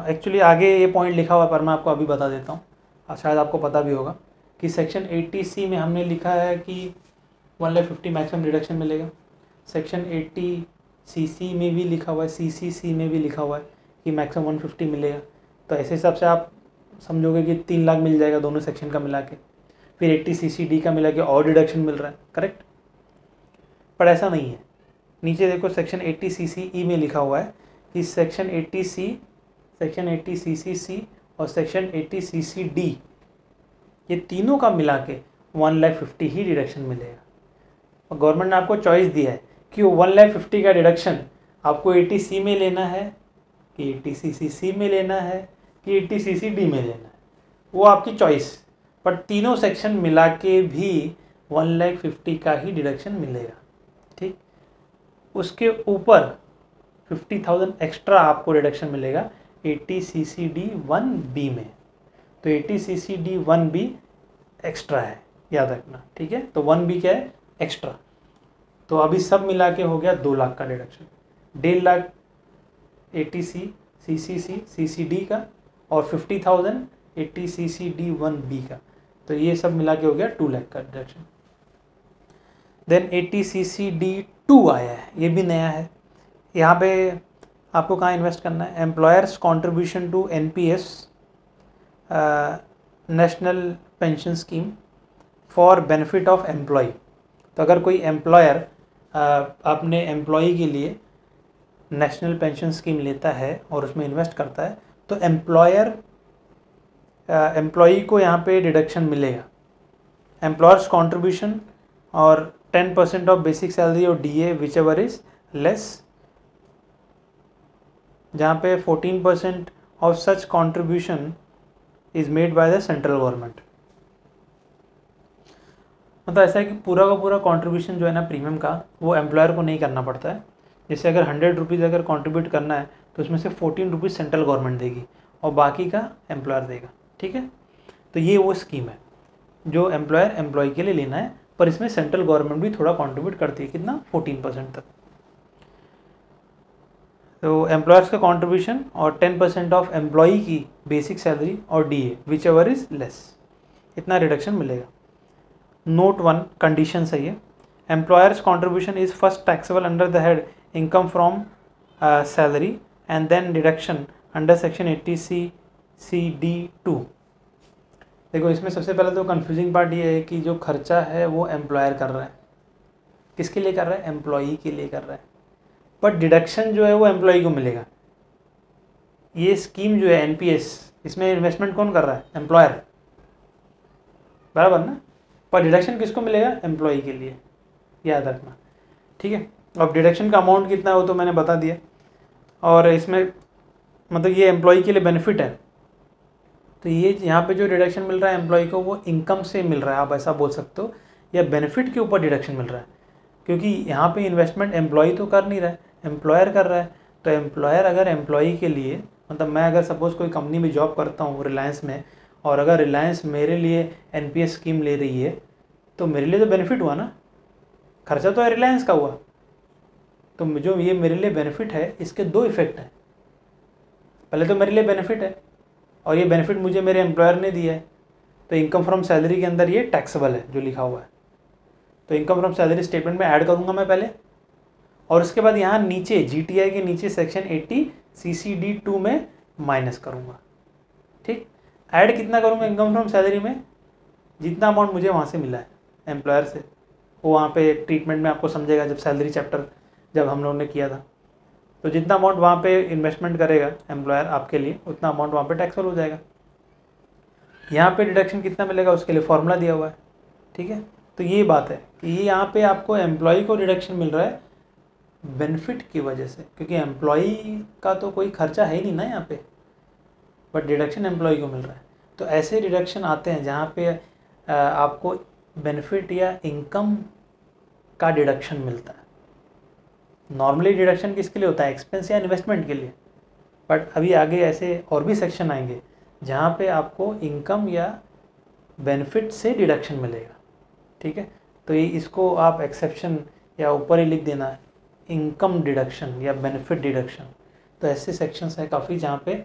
एक्चुअली आगे ये पॉइंट लिखा हुआ है पर मैं आपको अभी बता देता हूँ, शायद आपको पता भी होगा कि सेक्शन 80C में हमने लिखा है कि 1,50,000 मैक्सिमम डिडक्शन मिलेगा। सेक्शन 80CC में भी लिखा हुआ है, CCC में भी लिखा हुआ है कि मैक्सिमम 150 मिलेगा। तो ऐसे हिसाब से आप समझोगे कि 3 लाख मिल जाएगा दोनों सेक्शन का मिला के। फिर 80CCD का मिला के और डिडक्शन मिल रहा है, करेक्ट? पर ऐसा नहीं है। नीचे देखो सेक्शन 80CCE में लिखा हुआ है कि सेक्शन 80C, सेक्शन 80CCC और सेक्शन 80CCD ये तीनों का मिला के 1,50,000 ही डिडक्शन मिलेगा। और गवर्नमेंट ने आपको चॉइस दिया है कि वो 1,50,000 का डिडक्शन आपको 80C में लेना है कि 80CCC में लेना है कि 80CCD में लेना है, वो आपकी चॉइस। पर तीनों सेक्शन मिला के भी 1,50,000 का ही डिडक्शन मिलेगा। ठीक, उसके ऊपर 50,000 एक्स्ट्रा आपको डिडक्शन मिलेगा 80CCD1B में। तो 80CCD1B एक्स्ट्रा है, याद रखना। ठीक है, तो 1B क्या है? एक्स्ट्रा। तो अभी सब मिला के हो गया 2 लाख का deduction. 1.5 lakh 80C CCC CCD का और 50,000 80CCD1B का। तो ये सब मिला के हो गया 2 लाख का डिडक्शन। देन 80CCD2 आया है, ये भी नया है। यहाँ पे आपको कहाँ इन्वेस्ट करना है? Employer's contribution to NPS national pension scheme for benefit of employee. तो अगर कोई एम्प्लॉयर अपने एम्प्लॉय के लिए नेशनल पेंशन स्कीम लेता है और उसमें इन्वेस्ट करता है, तो एम्प्लॉई को यहाँ पे डिडक्शन मिलेगा। एम्प्लॉयर्स कॉन्ट्रीब्यूशन और 10% ऑफ बेसिक सैलरी और DA whichever is less, जहाँ पे 14% of such contribution is made by the central government. मतलब ऐसा है कि पूरा का पूरा कॉन्ट्रीब्यूशन जो है ना प्रीमियम का, वो एम्प्लॉयर को नहीं करना पड़ता है। जैसे अगर 100 रुपीज़ अगर कॉन्ट्रीब्यूट करना है तो उसमें से 14 रुपीज़ सेंट्रल गवर्नमेंट देगी और बाकी का एम्प्लॉयर देगा। ठीक है, तो ये वो स्कीम है जो एम्प्लॉयर एम्प्लॉय के लिए लेना है, पर इसमें सेंट्रल गवर्नमेंट भी थोड़ा कंट्रीब्यूट करती है। कितना? 14% तक। तो एम्प्लॉयर्स का कंट्रीब्यूशन और 10% ऑफ एम्प्लॉई की बेसिक सैलरी और DA whichever is less, इतना रिडक्शन मिलेगा। नोट 1 कंडीशन सही है। Employer's contribution is first taxable under the head income from salary and then deduction under section 80CCD2। देखो, इसमें सबसे पहले तो कंफ्यूजिंग पार्ट ये है कि जो खर्चा है वो एम्प्लॉयर कर रहा है। किसके लिए कर रहा है? एम्प्लॉई के लिए कर रहा है, पर डिडक्शन जो है वो एम्प्लॉई को मिलेगा। ये स्कीम जो है NPS, इसमें इन्वेस्टमेंट कौन कर रहा है? एम्प्लॉयर, बराबर ना। पर डिडक्शन किसको मिलेगा? एम्प्लॉई के लिए, याद रखना। ठीक है, अब डिडक्शन का अमाउंट कितना है वो तो मैंने बता दिया। और इसमें मतलब ये एम्प्लॉई के लिए बेनिफिट है। तो ये यहाँ पे जो डिडक्शन मिल रहा है एम्प्लॉय को, वो इनकम से मिल रहा है, आप ऐसा बोल सकते हो, या बेनिफिट के ऊपर डिडक्शन मिल रहा है। क्योंकि यहाँ पे इन्वेस्टमेंट एम्प्लॉय तो कर नहीं रहा है, एम्प्लॉयर कर रहा है। तो एम्प्लॉयर अगर एम्प्लॉय के लिए, मतलब मैं अगर सपोज़ कोई कंपनी में जॉब करता हूँ रिलायंस में, और अगर रिलायंस मेरे लिए NPS स्कीम ले रही है, तो मेरे लिए तो बेनिफिट हुआ ना, खर्चा तो रिलायंस का हुआ। तो जो ये मेरे लिए बेनिफिट है, इसके 2 इफेक्ट हैं। पहले तो मेरे लिए बेनिफिट है, और ये बेनिफिट मुझे मेरे एम्प्लॉयर ने दिया है। तो इनकम फ्रॉम सैलरी के अंदर ये टैक्सेबल है जो लिखा हुआ है। तो इनकम फ्रॉम सैलरी स्टेटमेंट में ऐड करूँगा मैं पहले, और उसके बाद यहाँ नीचे GTI के नीचे सेक्शन 80CCD2 में माइनस करूँगा। ठीक, ऐड कितना करूँगा इनकम फ्रॉम सैलरी में? जितना अमाउंट मुझे वहाँ से मिला है एम्प्लॉयर से, वो वहाँ पे ट्रीटमेंट में आपको समझेगा जब सैलरी चैप्टर जब हम लोगों ने किया था। तो जितना अमाउंट वहाँ पे इन्वेस्टमेंट करेगा एम्प्लॉयर आपके लिए, उतना अमाउंट वहाँ पे टैक्सेबल हो जाएगा। यहाँ पे डिडक्शन कितना मिलेगा उसके लिए फॉर्मूला दिया हुआ है। ठीक है, तो ये बात है कि ये यहाँ पे आपको एम्प्लॉय को डिडक्शन मिल रहा है बेनिफिट की वजह से, क्योंकि एम्प्लॉय का तो कोई खर्चा है ही नहीं ना यहाँ पे, बट डिडक्शन एम्प्लॉय को मिल रहा है। तो ऐसे डिडक्शन आते हैं जहाँ पे आपको बेनिफिट या इनकम का डिडक्शन मिलता है। नॉर्मली डिडक्शन किसके लिए होता है? एक्सपेंस या इन्वेस्टमेंट के लिए। बट अभी आगे ऐसे और भी सेक्शन आएंगे जहाँ पे आपको इनकम या बेनिफिट से डिडक्शन मिलेगा। ठीक है, तो ये इसको आप एक्सेप्शन या ऊपर ही लिख देना, इनकम डिडक्शन या बेनिफिट डिडक्शन। तो ऐसे सेक्शंस हैं काफ़ी जहाँ पे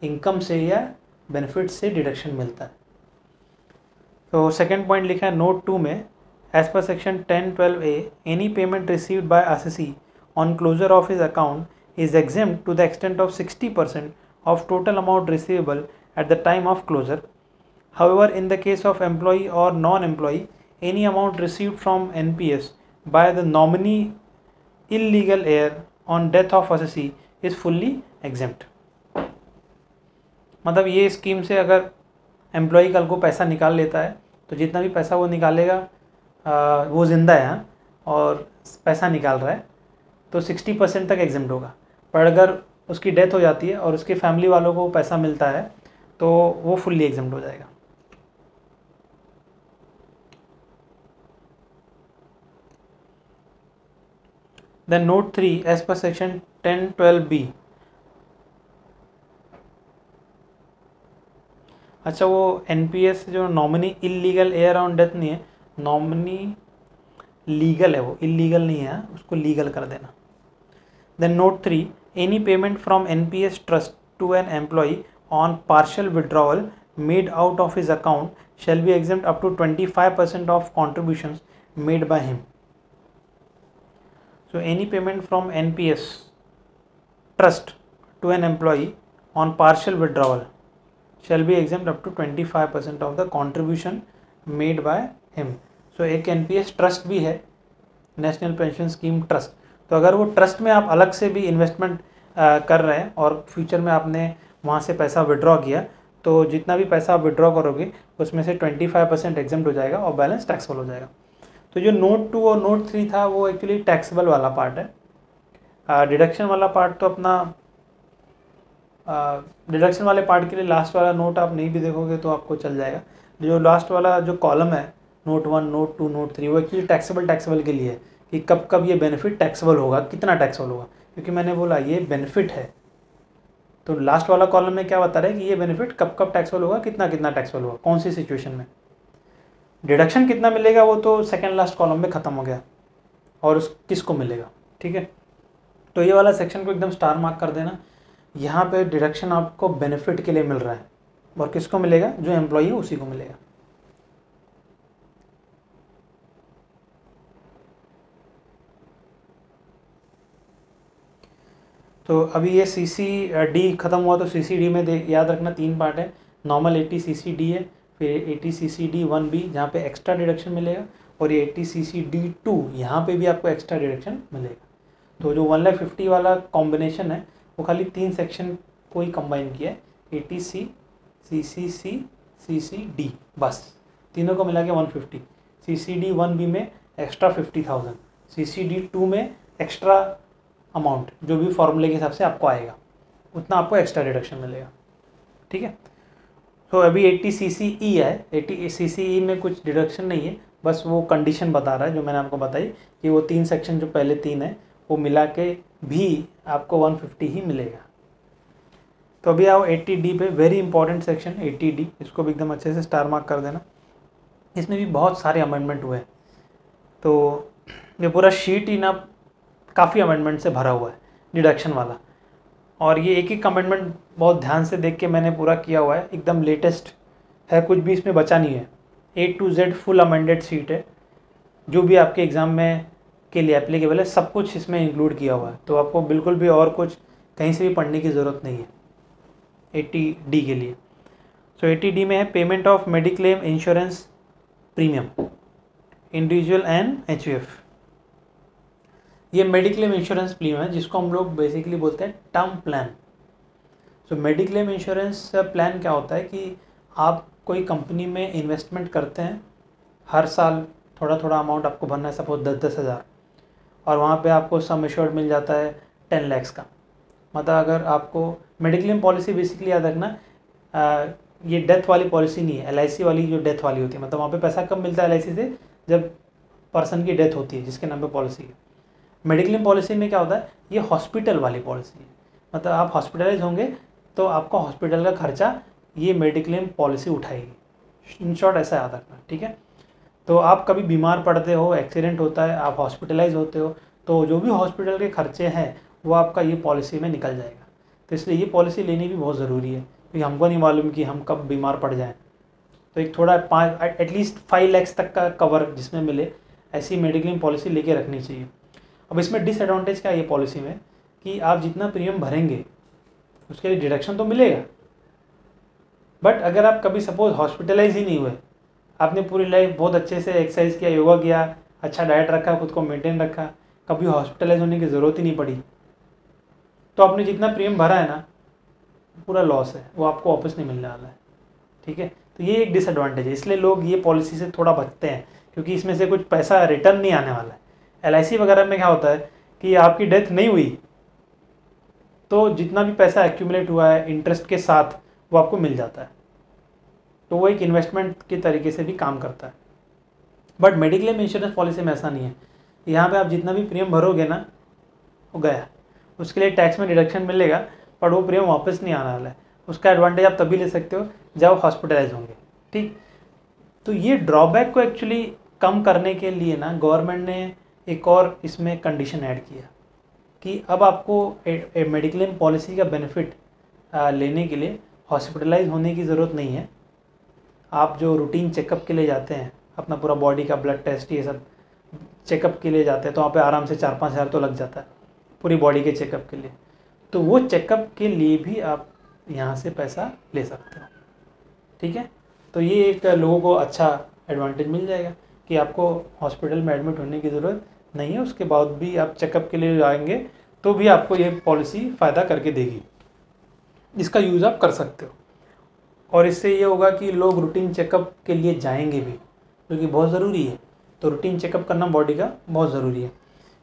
इनकम से या बेनिफिट से डिडक्शन मिलता है। तो सेकेंड पॉइंट लिखा है नोट 2 में, as per section 10(12)A any payment received by assessee on closure of his account is exempt to the extent of 60% of total amount receivable at the time of closure. However, in the case of employee or non-employee, any amount received from NPS by the nominee illegal heir on death of assessee is fully exempt. मतलब ये scheme से अगर employee कल को पैसा निकाल लेता है तो जितना भी पैसा वो निकालेगा वो ज़िंदा है हाँ, और पैसा निकाल रहा है तो 60% तक एग्जम्प्ट होगा। पर अगर उसकी डेथ हो जाती है और उसके फैमिली वालों को पैसा मिलता है तो वो फुल्ली एग्जम्प्ट हो जाएगा। Then note 3 as per section 1012B। अच्छा, वो एनपीएस जो nominee illegal heir on death नहीं है, नॉमिनी लीगल है, वो इलीगल नहीं है, उसको लीगल कर देना। Then note 3 any payment from NPS trust to an employee on partial withdrawal made out of his account shall be exempt up to 25% of contributions made by him. So any payment from NPS trust to an employee on partial withdrawal shall be exempt up to 25% of the contribution made by him. So एक NPS trust भी है, national pension scheme trust. तो अगर वो trust में आप अलग से भी इन्वेस्टमेंट कर रहे हैं और फ्यूचर में आपने वहाँ से पैसा विड्रॉ किया तो जितना भी पैसा आप विड्रॉ करोगे उसमें से 25% एग्जम्प्ट हो जाएगा और बैलेंस टैक्सेबल हो जाएगा। तो जो नोट 2 और नोट 3 था वो एक्चुअली टैक्सेबल वाला पार्ट है। डिडक्शन वाला पार्ट तो अपना डिडक्शन वाले पार्ट के लिए लास्ट वाला नोट आप नहीं भी देखोगे तो आपको चल जाएगा। जो लास्ट वाला जो कॉलम है नोट 1, नोट 2, नोट 3 वो एक्चुअली टैक्सेबल के लिए है कि कब कब ये बेनिफिट टैक्सेबल होगा, कितना टैक्सेबल होगा, क्योंकि मैंने बोला ये बेनिफिट है। तो लास्ट वाला कॉलम में क्या बता रहा है कि ये बेनिफिट कब कब टैक्सेबल होगा, कितना कितना टैक्सेबल होगा, कौन सी सिचुएशन में। डिडक्शन कितना मिलेगा वो तो सेकंड लास्ट कॉलम में ख़त्म हो गया और उस किसको मिलेगा, ठीक है। तो ये वाला सेक्शन को एकदम स्टार मार्क कर देना। यहाँ पे डिडक्शन आपको बेनिफिट के लिए मिल रहा है और किसको मिलेगा, जो एम्प्लॉई है उसी को मिलेगा। तो अभी ये CCD ख़त्म हुआ तो CCD में याद रखना 3 पार्ट है। नॉर्मल 80 CCD है, फिर 80 CCD 1B जहाँ पे एक्स्ट्रा डिडक्शन मिलेगा, और ये 80 CCD 2 यहाँ पे भी आपको एक्स्ट्रा डिडक्शन मिलेगा। तो जो 1,50,000 वाला कॉम्बिनेशन है वो खाली 3 सेक्शन को ही कंबाइन किया है, 80C, CCC, CCD, बस तीनों को मिला के 150। CCD 1B में एक्स्ट्रा 50,000, CCD 2 में एक्स्ट्रा अमाउंट जो भी फॉर्मूले के हिसाब से आपको आएगा उतना आपको एक्स्ट्रा डिडक्शन मिलेगा, ठीक है। तो अभी 80 CCE है, 80 CCE में कुछ डिडक्शन नहीं है, बस वो कंडीशन बता रहा है जो मैंने आपको बताई कि वो 3 सेक्शन जो पहले 3 है वो मिला के भी आपको 150 ही मिलेगा। तो अभी आओ 80D पे, वेरी इंपॉर्टेंट सेक्शन 80D, इसको भी एकदम अच्छे से स्टार मार्क कर देना। इसमें भी बहुत सारे अमेंडमेंट हुए हैं, तो ये पूरा शीट ही ना काफ़ी अमेंडमेंट से भरा हुआ है डिडक्शन वाला, और ये एक एक अमेंडमेंट बहुत ध्यान से देख के मैंने पूरा किया हुआ है, एकदम लेटेस्ट है, कुछ भी इसमें बचा नहीं है। A to Z full amended sheet है, जो भी आपके एग्ज़ाम में के लिए एप्लीकेबल है सब कुछ इसमें इंक्लूड किया हुआ है, तो आपको बिल्कुल भी और कुछ कहीं से भी पढ़ने की ज़रूरत नहीं है 80D के लिए। सो 80D में है payment of mediclaim insurance premium individual and HUF। ये मेडिक्लेम इंश्योरेंस प्रीमियम है जिसको हम लोग बेसिकली बोलते हैं टर्म प्लान। सो मेडिक्लेम इंश्योरेंस प्लान क्या होता है कि आप कोई कंपनी में इन्वेस्टमेंट करते हैं, हर साल थोड़ा थोड़ा अमाउंट आपको भरना है, सपोज 10-10 हज़ार, और वहाँ पे आपको सम एश्योर्ड मिल जाता है 10 लाख का। मतलब अगर आपको मेडिक्लेम पॉलिसी बेसिकली याद रखना, ये डेथ वाली पॉलिसी नहीं है, LIC वाली जो डेथ वाली होती है, मतलब वहाँ पे पैसा कब मिलता है LIC से, जब पर्सन की डेथ होती है जिसके नाम पे पॉलिसी है। मेडिक्लेम पॉलिसी में क्या होता है, ये हॉस्पिटल वाली पॉलिसी है, मतलब आप हॉस्पिटलाइज होंगे तो आपका हॉस्पिटल का खर्चा ये मेडिक्लेम पॉलिसी उठाएगी। इन शॉर्ट ऐसा याद रखना, ठीक है। तो आप कभी बीमार पड़ते हो, एक्सीडेंट होता है, आप हॉस्पिटलाइज होते हो, तो जो भी हॉस्पिटल के खर्चे हैं वो आपका ये पॉलिसी में निकल जाएगा। तो इसलिए ये पॉलिसी लेनी भी बहुत ज़रूरी है, क्योंकि हमको नहीं मालूम कि हम कब बीमार पड़ जाएँ। तो एक थोड़ा एटलीस्ट 5 लाख तक का कवर जिसमें मिले, ऐसी मेडिक्लेम पॉलिसी लेके रखनी चाहिए। अब इसमें डिसएडवांटेज क्या है ये पॉलिसी में, कि आप जितना प्रीमियम भरेंगे उसके लिए डिडक्शन तो मिलेगा, बट अगर आप कभी सपोज हॉस्पिटलाइज ही नहीं हुए, आपने पूरी लाइफ बहुत अच्छे से एक्सरसाइज किया, योगा किया, अच्छा डाइट रखा, खुद को मेंटेन रखा, कभी हॉस्पिटलाइज होने की ज़रूरत ही नहीं पड़ी, तो आपने जितना प्रीमियम भरा है ना पूरा लॉस है, वो आपको वापस नहीं मिलने वाला है, ठीक है। तो ये एक डिसएडवांटेज है, इसलिए लोग ये पॉलिसी से थोड़ा बचते हैं, क्योंकि इसमें से कुछ पैसा रिटर्न नहीं आने वाला है। LIC वगैरह में क्या होता है कि आपकी डेथ नहीं हुई तो जितना भी पैसा एक्यूमुलेट हुआ है इंटरेस्ट के साथ वो आपको मिल जाता है, तो वो एक इन्वेस्टमेंट के तरीके से भी काम करता है। बट मेडिक्लेम इंश्योरेंस पॉलिसी में ऐसा नहीं है। यहाँ पे आप जितना भी प्रीमियम भरोगे ना वो गया, उसके लिए टैक्स में डिडक्शन मिलेगा पर वो प्रीमियम वापस नहीं आने वाला है। उसका एडवांटेज आप तभी ले सकते हो जब हॉस्पिटलाइज होंगे, ठीक। तो ये ड्रॉबैक को एक्चुअली कम करने के लिए ना गवर्नमेंट ने एक और इसमें कंडीशन ऐड किया कि अब आपको मेडिक्लेम पॉलिसी का बेनिफिट लेने के लिए हॉस्पिटलाइज होने की ज़रूरत नहीं है। आप जो रूटीन चेकअप के लिए जाते हैं, अपना पूरा बॉडी का ब्लड टेस्ट ये सब चेकअप के लिए जाते हैं, तो वहाँ पे आराम से 4-5 हज़ार तो लग जाता है पूरी बॉडी के चेकअप के लिए। तो वो चेकअप के लिए भी आप यहाँ से पैसा ले सकते हो, ठीक है। तो ये एक लोगों को अच्छा एडवांटेज मिल जाएगा कि आपको हॉस्पिटल में एडमिट होने की ज़रूरत नहीं है, उसके बाद भी आप चेकअप के लिए जाएंगे तो भी आपको ये पॉलिसी फ़ायदा करके देगी। इसका यूज़ आप कर सकते हो और इससे ये होगा कि लोग रूटीन चेकअप के लिए जाएंगे भी, क्योंकि बहुत ज़रूरी है। तो रूटीन चेकअप करना बॉडी का बहुत ज़रूरी है,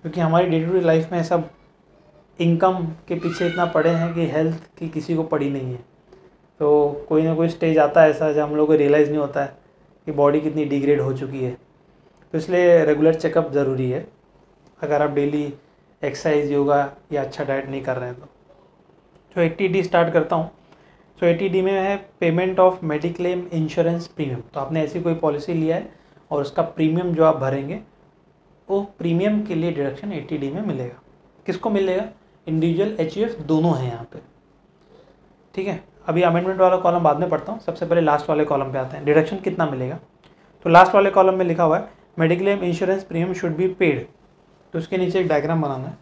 क्योंकि हमारी डे टू डे लाइफ में सब इनकम के पीछे इतना पड़े हैं कि हेल्थ की किसी को पड़ी नहीं है। तो कोई ना कोई स्टेज आता है ऐसा जब हम लोग को रियलाइज़ नहीं होता है कि बॉडी कितनी डिग्रेड हो चुकी है। तो इसलिए रेगुलर चेकअप ज़रूरी है अगर आप डेली एक्सरसाइज, योगा या अच्छा डाइट नहीं कर रहे हैं तो 80D स्टार्ट करता हूँ। तो 80D में है payment of mediclaim insurance premium. तो आपने ऐसी कोई पॉलिसी लिया है और उसका प्रीमियम जो आप भरेंगे वो प्रीमियम के लिए डिडक्शन 80D में मिलेगा। किसको मिलेगा? इंडिविजुअल, HUF दोनों हैं यहाँ पे, ठीक है। अभी अमेंडमेंट वाला कॉलम बाद में पढ़ता हूँ, सबसे पहले लास्ट वाले कॉलम पे आते हैं, डिडक्शन कितना मिलेगा। तो लास्ट वाले कॉलम में लिखा हुआ है mediclaim insurance premium should be paid. तो उसके नीचे एक डायग्राम बनाना है।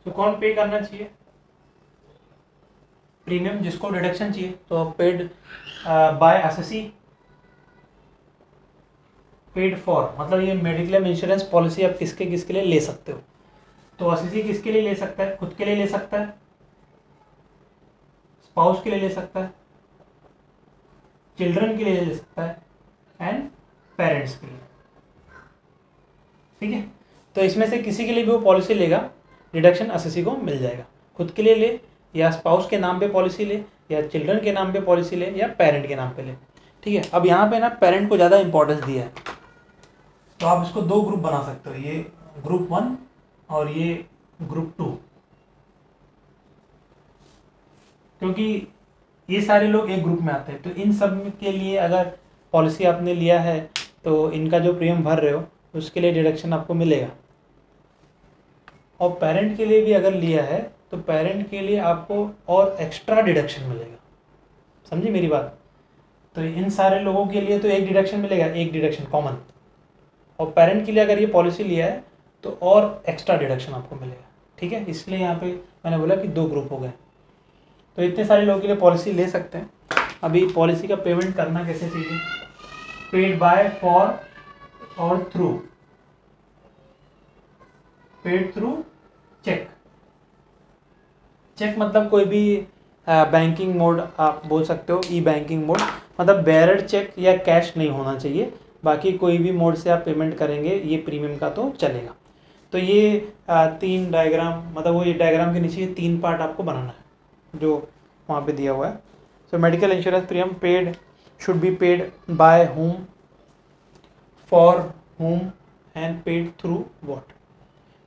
तो कौन पे करना चाहिए प्रीमियम? जिसको डिडक्शन चाहिए तो paid by SSC, paid for, मतलब ये मेडिक्लेम इंश्योरेंस पॉलिसी आप किसके किसके लिए ले सकते हो। तो एसएससी किसके लिए ले सकता है? खुद के लिए ले सकता है, स्पाउस के लिए ले सकता है, चिल्ड्रन के लिए ले सकता है एंड पेरेंट्स के लिए, ठीक है। तो इसमें से किसी के लिए भी वो पॉलिसी लेगा डिडक्शन एसएससी को मिल जाएगा। खुद के लिए ले या स्पाउस के नाम पे पॉलिसी ले या चिल्ड्रन के नाम पे पॉलिसी ले या पेरेंट के नाम पे ले, ठीक है। अब यहाँ पे ना पेरेंट को ज़्यादा इंपॉर्टेंस दिया है, तो आप इसको दो ग्रुप बना सकते हो, ये ग्रुप 1 और ये ग्रुप 2, क्योंकि ये सारे लोग एक ग्रुप में आते हैं। तो इन सब के लिए अगर पॉलिसी आपने लिया है तो इनका जो प्रीमियम भर रहे हो उसके लिए डिडक्शन आपको मिलेगा। और पेरेंट के लिए भी अगर लिया है तो पेरेंट के लिए आपको और एक्स्ट्रा डिडक्शन मिलेगा, समझी मेरी बात। तो इन सारे लोगों के लिए तो एक डिडक्शन मिलेगा, एक डिडक्शन कॉमन, और पेरेंट के लिए अगर ये पॉलिसी लिया है तो और एक्स्ट्रा डिडक्शन आपको मिलेगा, ठीक है। इसलिए यहाँ पे मैंने बोला कि दो ग्रुप हो गए। तो इतने सारे लोगों के लिए पॉलिसी ले सकते हैं। अभी पॉलिसी का पेमेंट करना कैसे चाहिए? पेड बाय, फॉर और through. Paid through cheque. Cheque मतलब कोई भी बैंकिंग मोड आप बोल सकते हो, ई बैंकिंग मोड, मतलब बेयरर चेक या कैश नहीं होना चाहिए, बाकी कोई भी मोड से आप पेमेंट करेंगे ये प्रीमियम का तो चलेगा। तो ये 3 डायग्राम, मतलब वो ये डायग्राम के नीचे 3 पार्ट आपको बनाना है जो वहाँ पे दिया हुआ है। So medical insurance premium paid should be paid by whom, for whom and paid through what.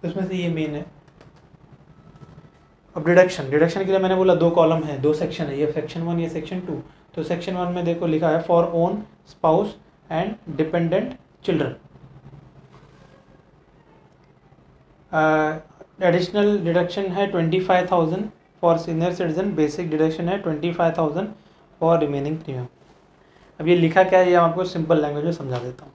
तो इसमें से ये मेन है। अब डिडक्शन के लिए मैंने बोला 2 कॉलम है, 2 सेक्शन है, ये सेक्शन 1 ये सेक्शन 2। तो सेक्शन 1 में देखो लिखा है for own spouse and dependent children. Additional deduction है 25,000 for senior citizen, basic deduction है 25,000 फॉर रिमेनिंग प्रीमियम। अब ये लिखा क्या है ये आपको सिंपल लैंग्वेज में समझा देता हूँ।